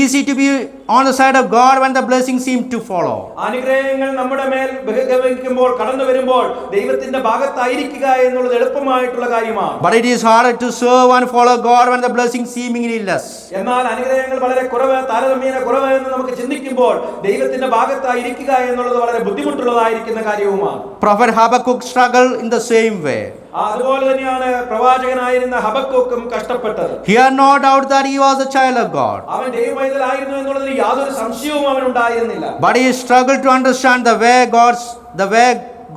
easy to be on the side of God when the blessings seem to follow. അനുഗ്രഹങ്ങൾ നമ്മുടെ മേൽ ബഹുഗമിക്കുമ്പോൾ കടന്നു വരുമ്പോൾ ദൈവത്തിന്റെ ഭാഗത്തായിരിക്കുക എന്നുള്ളത് എളുപ്പമായിട്ടുള്ള കാര്യമാണ്. But it is harder to serve and follow God when the blessings seemingly less. എന്നാൽ അനുഗ്രഹങ്ങൾ വളരെ കുറവ്, താരതമ്യേന കുറവ് എന്ന് നമുക്ക് ചിന്തിക്കുമ്പോൾ ദൈവത്തിന്റെ ഭാഗത്തായിരിക്കുക എന്നുള്ളത് വളരെ ബുദ്ധിമുട്ടുള്ളതായിരിക്കുന്ന കാര്യവുമാണ്. Prophet Habakkuk struggled in the same way. അതുപോലെ തന്നെയാണ് പ്രവാചകനായിരുന്ന ഹബക്കൂക്കും കഷ്ടപ്പെട്ടത്. He had no doubt that he was a child of God. അവൻ ദൈവമൈതലായിരുന്നു എന്നുള്ളതിൽ യാതൊരു സംശയവും അവനുണ്ടായിരുന്നില്ല. But he struggled to understand the way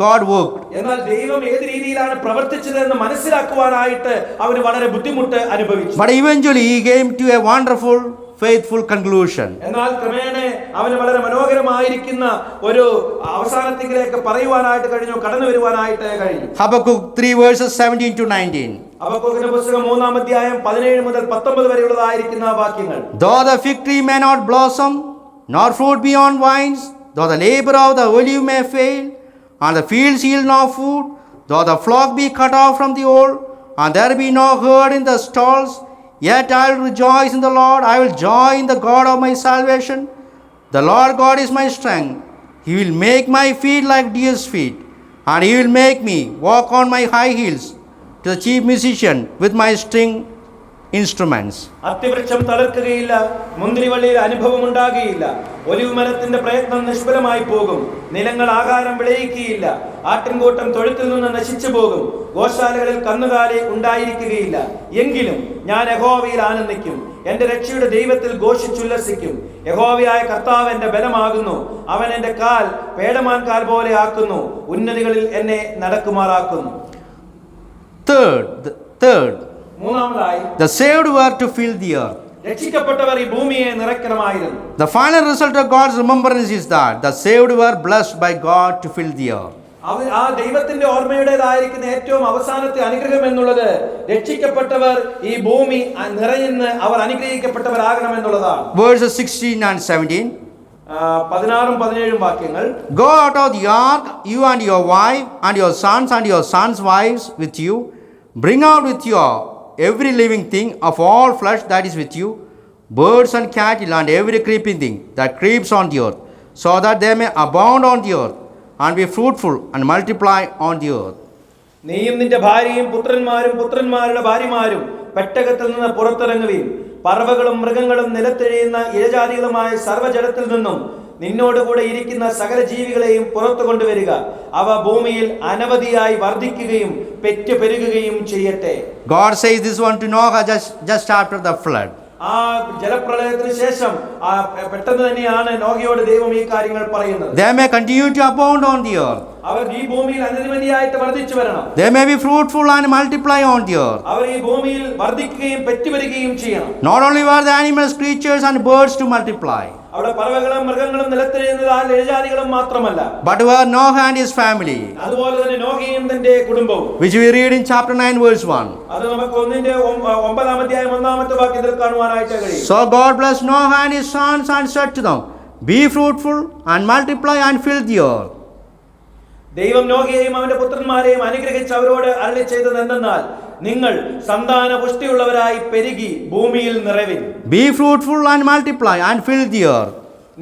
God worked. എന്നാൽ ദൈവം ഏത് രീതിയിലാണ് പ്രവർത്തിച്ചതെന്ന് മനസ്സിലാക്കുവാനായിട്ട് അവന് വളരെ ബുദ്ധിമുട്ട് അനുഭവിച്ചു. But eventually he came to a wonderful, faithful conclusion. എന്നാൽ ക്രമേണ അവന് വളരെ മനോഹരമായിരിക്കുന്ന ഒരു അവസാനത്തിലേക്ക് പറയുവാനായിട്ട് കഴിഞ്ഞു, കടന്നു വരുവാനായിട്ട് കഴിഞ്ഞു. Habakkuk 3 verses 17 to 19. ഹബക്കൂക്കിന്റെ പുസ്തകം 3-ാം അധ്യായം 17 മുതൽ 19 വരെയുള്ളതായിരിക്കുന്ന വാക്യങ്ങൾ. Though the fig tree may not blossom, nor fruit be on vines, though the labor of the olive may fail, and the fields yield no food, though the flock be cut off from the fold, and there be no herd in the stalls, yet I will rejoice in the Lord, I will joy in the God of my salvation. The Lord God is my strength. He will make my feet like deer's feet, and he will make me walk on my high heels to the chief musician with my string instruments. അത്തിവൃക്ഷം തളിർക്കുകയില്ല, മുന്തിരിവള്ളിയിൽ അനുഭവം ഉണ്ടാകുകയില്ല, olive മരത്തിന്റെ പ്രയത്നം നിഷ്ഫലമായി പോകും, നിലങ്ങൾ ആഹാരം വിളയിക്കുകയില്ല, ആട്ടിൻകൂട്ടം തൊഴുത്തിൽ നിന്ന് നശിച്ചു പോകും, ഗോശാലകളിൽ കന്നുകാലി ഉണ്ടായിരിക്കുകയില്ല. എങ്കിലും ഞാൻ യഹോവയിൽ ആനന്ദിക്കും, എന്റെ രക്ഷയുടെ ദൈവത്തിൽ ഘോഷിച്ചുല്ലസിക്കും. യഹോവയായ കർത്താവ് എന്റെ ബലമാകുന്നു, അവൻ എന്റെ കാൽ പേടമാൻ കാൽ പോലെ ആക്കുന്നു, ഉന്നതികളിൽ എന്നെ നടക്കുമാറാക്കുന്നു. Third, മൂന്നാമതായി, the saved were to fill the earth. രക്ഷിക്കപ്പെട്ടവർ ഈ ഭൂമിയെ നിറയ്ക്കണമായിരുന്നു. The final result of God's remembrance is that the saved were blessed by God to fill the earth. ആ ദൈവത്തിന്റെ ഓർമ്മയുടേതായിരിക്കുന്ന ഏറ്റവും അവസാനത്തെ അനുഗ്രഹം എന്നുള്ളത് രക്ഷിക്കപ്പെട്ടവർ ഈ ഭൂമി നിറയുന്ന അവർ അനുഗ്രഹിക്കപ്പെട്ടവരാകണമെന്നുള്ളതാണ്. Verses 16 and 17. 16ഉം 17ഉം വാക്യങ്ങൾ. Go out of the ark, you and your wife and your sons' wives with you. Bring out with you every living thing of all flesh that is with you, birds and cattle and every creeping thing that creeps on the earth, so that they may abound on the earth and be fruitful and multiply on the earth. നീയും നിന്റെ ഭാര്യയും പുത്രന്മാരും പുത്രന്മാരുടെ ഭാര്യമാരും പെട്ടകത്തിൽ നിന്ന് പുറത്തിറങ്ങുകയും പറവകളും മൃഗങ്ങളും നിലത്തെഴിയുന്ന ഇഴജാതികളുമായ സർവ്വജലത്തിൽ നിന്നും നിന്നോടുകൂടെ ഇരിക്കുന്ന സകല ജീവികളെയും പുറത്തു കൊണ്ടുവരിക. അവ ഭൂമിയിൽ അനവധിയായി വർദ്ധിക്കുകയും പെറ്റു പെരുകുകയും ചെയ്യട്ടെ. God says this one to Noah just after the flood. ആ ജലപ്രളയത്തിന് ശേഷം പെട്ടെന്ന് തന്നെയാണ് നോഹയോട് ദൈവം ഈ കാര്യങ്ങൾ പറയുന്നത്. They may continue to abound on the earth. അവർ ഈ ഭൂമിയിൽ അനവധിയായിട്ട് വർദ്ധിച്ചു വരണം. They may be fruitful and multiply on the earth. അവർ ഈ ഭൂമിയിൽ വർദ്ധിക്കുകയും പെറ്റുവരികയും ചെയ്യണം. Not only were the animals, creatures and birds to multiply, അവിടെ പറവകളും മൃഗങ്ങളും നിലത്തെഴുന്നതാൽ ഇഴജാതികളും മാത്രമല്ല, but were Noah and his family, അതുപോലെ തന്നെ നോഹയും തന്റെ കുടുംബവും, which we read in chapter 9 verse 1. അത് നമുക്ക് 9-ാം അധ്യായം 1-ാമത്തെ വാക്യത്തിൽ കാണുവാനായിട്ട് കഴിയും. So God blessed Noah and his sons and said to them, be fruitful and multiply and fill the earth. ദൈവം നോഹയെയും അവന്റെ പുത്രന്മാരെയും അനുഗ്രഹിച്ച് അവരോട് അരുളി ചെയ്തത് എന്തെന്നാൽ, നിങ്ങൾ സന്താന പുഷ്ടിയുള്ളവരായി പെരുകി ഭൂമിയിൽ നിറവിൻ. Be fruitful and multiply and fill the earth.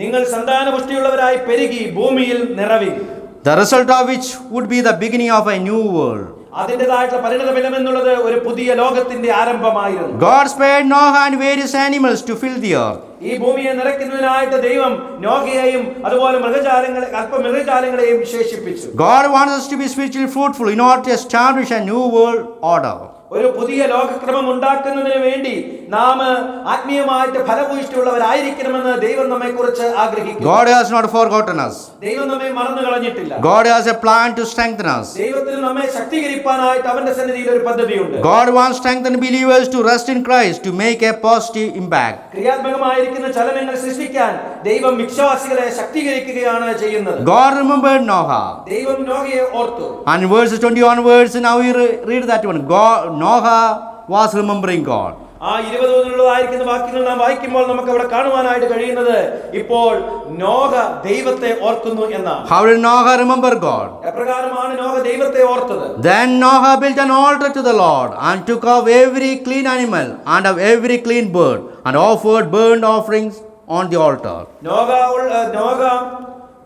നിങ്ങൾ സന്താന പുഷ്ടിയുള്ളവരായി പെരുകി ഭൂമിയിൽ നിറവിൻ. The result of which would be the beginning of a new world. അതിൻ്റെതായിട്ടുള്ള പരിണതഫലം എന്നുള്ളത് ഒരു പുതിയ ലോകത്തിന്റെ ആരംഭമായിരുന്നു. God spared Noah and various animals to fill the earth. ഈ ഭൂമിയെ നിറയ്ക്കുന്നതിനായിട്ട് ദൈവം നോഹയെയും അതുപോലെ മൃഗജാലങ്ങളെയും വിശേഷിപ്പിച്ചു. God wants us to be spiritually fruitful in order to establish a new world order. ഒരു പുതിയ ലോകക്രമം ഉണ്ടാക്കുന്നതിന് വേണ്ടി നാം ആത്മീയമായിട്ട് ഫലഭൂയിഷ്ഠമുള്ളവരായിരിക്കണമെന്ന് ദൈവം നമ്മെ കുറിച്ച് ആഗ്രഹിക്കുന്നു. God has not forgotten us. ദൈവം നമ്മെ മറന്നു കളഞ്ഞിട്ടില്ല. God has a plan to strengthen us. ദൈവത്തിന് നമ്മെ ശക്തീകരിക്കാനായിട്ട് അവന്റെ സന്നിധിയിൽ ഒരു പദ്ധതിയുണ്ട്. God wants strengthened believers to rest in Christ to make a positive impact. ക്രിയാത്മകമായിരിക്കുന്ന ചലനങ്ങൾ സൃഷ്ടിക്കാൻ ദൈവം വിശ്വാസികളെ ശക്തീകരിക്കുകയാണ് ചെയ്യുന്നത്. God remembered Noah. ദൈവം നോഹയെ ഓർത്തു. And verses 20 onwards, now we read that one. Noah was remembering God. ആ 20 മുതലുള്ളതായിരിക്കുന്ന വാക്യങ്ങൾ നാം വായിക്കുമ്പോൾ നമുക്ക് അവിടെ കാണുവാനായിട്ട് കഴിയുന്നത് ഇപ്പോൾ നോഹ ദൈവത്തെ ഓർക്കുന്നു എന്നാണ്. How did Noah remember God? എപ്രകാരമാണ് നോഹ ദൈവത്തെ ഓർത്തത്? Then Noah built an altar to the Lord and took of every clean animal and of every clean bird and offered burnt offerings on the altar. Noah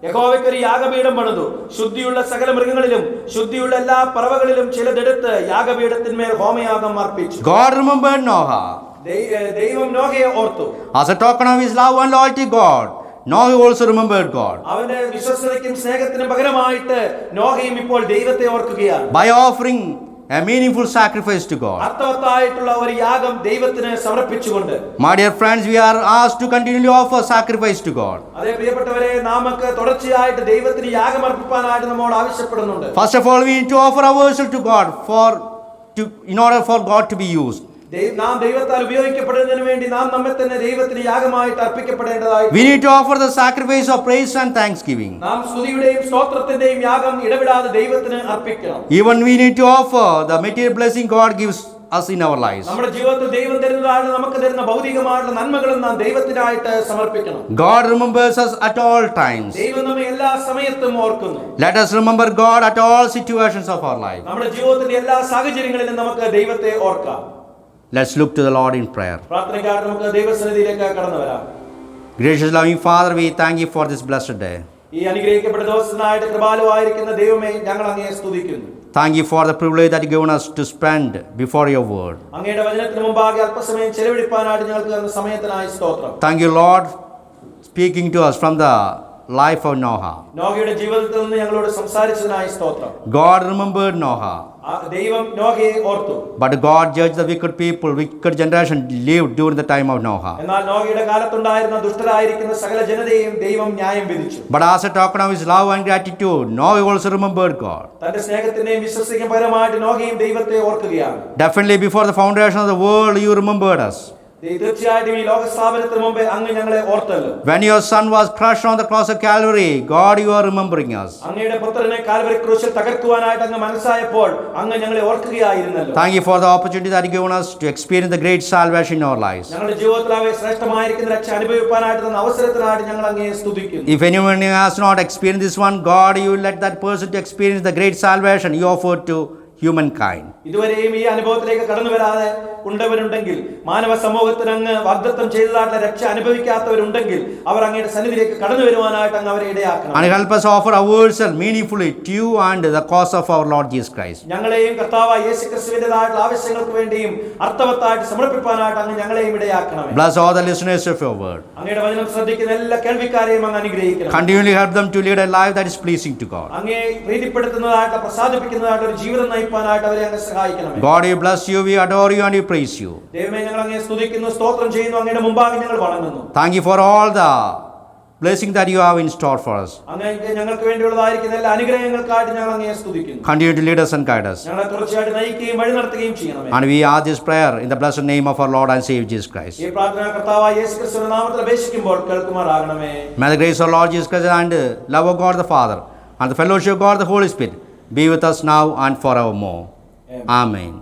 യഹോവയ്ക്ക് ഒരു യാഗപീഠം പണിതു. ശുദ്ധിയുള്ള സകല മൃഗങ്ങളിലും ശുദ്ധിയുള്ള എല്ലാ പറവകളിലും ചിലതെടുത്ത് യാഗപീഠത്തിന്മേൽ ഹോമയാഗം അർപ്പിച്ചു. God remembered Noah. ദൈവം നോഹയെ ഓർത്തു. As a token of his love and loyalty God, Noah also remembered God. അവന്റെ വിശ്വസ്തതയ്ക്കും സ്നേഹത്തിനും പകരമായിട്ട് നോഹയും ഇപ്പോൾ ദൈവത്തെ ഓർക്കുകയാണ്. By offering a meaningful sacrifice to God. അർത്ഥവത്തായിട്ടുള്ള ഒരു യാഗം ദൈവത്തിന് സമർപ്പിച്ചുകൊണ്ട്. My dear friends, we are asked to continually offer sacrifice to God. അതേ പ്രിയപ്പെട്ടവരെ, നാമക്ക് തുടർച്ചയായിട്ട് ദൈവത്തിന് യാഗം അർപ്പിക്കാനായിട്ട് നമ്മോട് ആവശ്യപ്പെടുന്നുണ്ട്. First of all, we need to offer ourselves to God in order for God to be used. നാം ദൈവത്താൽ ഉപയോഗിക്കപ്പെടുന്നതിന് വേണ്ടി നാം നമ്മെ തന്നെ ദൈവത്തിന് യാഗമായിട്ട് അർപ്പിക്കപ്പെടേണ്ടതായി. We need to offer the sacrifice of praise and thanksgiving. നാം സ്തുതിയുടെയും സ്തോത്രത്തിന്റെയും യാഗം ഇടവിടാതെ ദൈവത്തിന് അർപ്പിക്കണം. Even we need to offer the material blessing God gives us in our lives. നമ്മുടെ ജീവിതത്തിൽ ദൈവം തരുന്നതാണ് നമുക്ക് തരുന്ന ഭൗതികമായിട്ടുള്ള നന്മകളും നാം ദൈവത്തിനായിട്ട് സമർപ്പിക്കണം. God remembers us at all times. ദൈവം നമ്മെ എല്ലാ സമയത്തും ഓർക്കുന്നു. Let us remember God at all situations of our life. നമ്മുടെ ജീവിതത്തിന്റെ എല്ലാ സാഹചര്യങ്ങളിലും നമുക്ക് ദൈവത്തെ ഓർക്കാം. Let's look to the Lord in prayer. Gracious loving Father, we thank you for this blessed day. Thank you for the privilege that you given us to spend before your word. Thank you, Lord, speaking to us from the life of Noah. God remembered Noah. But God judged the wicked people, wicked generation lived during the time of Noah. But as a token of his love and gratitude, Noah also remembered God. Definitely before the foundation of the world, you remembered us. When your son was crushed on the cross of Calvary, God, you are remembering us. Thank you for the opportunity that you given us to experience the great salvation in our lives. If anyone has not experienced this one, God, you let that person to experience the great salvation you offered to humankind. ഇതുവരെയും ഈ അനുഭവത്തിലേക്ക് കടന്നു വരാതെ ഉണ്ടവരുണ്ടെങ്കിൽ, മാനവ സമൂഹത്തിന് അങ്ങ് വാഗ്ദത്തം ചെയ്തതായിട്ടുള്ള രക്ഷ അനുഭവിക്കാത്തവരുണ്ടെങ്കിൽ അവർ അങ്ങയുടെ സന്നിധിയിലേക്ക് കടന്നു വരുവാനായിട്ട് അങ്ങ് അവരെ ഇടയാക്കണം. And help us offer ourselves meaningfully to you and the cause of our Lord Jesus Christ. ഞങ്ങളെയും കർത്താവായ യേശുക്രിസ്തുവിന്റേതായിട്ടുള്ള ആവശ്യങ്ങൾക്ക് വേണ്ടിയും അർത്ഥവത്തായിട്ട് സമർപ്പിക്കാനായിട്ട് അങ്ങ് ഞങ്ങളെയും ഇടയാക്കണം. Bless all the listeners of your word. അങ്ങയുടെ വചനം ശ്രദ്ധിക്കുന്ന എല്ലാ കേൾവിക്കാരെയും അങ്ങ് അനുഗ്രഹിക്കണം. Continually help them to lead a life that is pleasing to God. അങ്ങയെ പ്രീതിപ്പെടുത്തുന്നതായിട്ടുള്ള പ്രസാദിപ്പിക്കുന്നതായിട്ടുള്ള ഒരു ജീവിതം നയിക്കാനായിട്ട് അവരെ അങ്ങ് സഹായിക്കണം. God, we bless you, we adore you and we praise you. ദൈവമേ, ഞങ്ങൾ അങ്ങയെ സ്തുതിക്കുന്നു, സ്തോത്രം ചെയ്യുന്നു, അങ്ങയുടെ മുമ്പാകെ ഞങ്ങൾ വണങ്ങുന്നു. Thank you for all the blessing that you have in store for us. അങ്ങയെ ഞങ്ങൾക്ക് വേണ്ടിയുള്ളതായിരിക്കുന്ന എല്ലാ അനുഗ്രഹങ്ങൾക്കായിട്ട് ഞങ്ങൾ അങ്ങയെ സ്തുതിക്കുന്നു. Continue to lead us and guide us. ഞങ്ങളെ തുടർച്ചയായിട്ട് നയിക്കുകയും വഴി നടത്തുകയും ചെയ്യണമേ. And we ask this prayer in the blessed name of our Lord and Savior Jesus Christ. ഈ പ്രാർത്ഥന കർത്താവായ യേശുക്രിസ്തുവിന്റെ നാമത്തിൽ അപേക്ഷിക്കുമ്പോൾ കേൾക്കുമാറാകണമേ. May the grace of our Lord Jesus Christ and the love of God the Father and the fellowship of God the Holy Spirit be with us now and forevermore. Amen.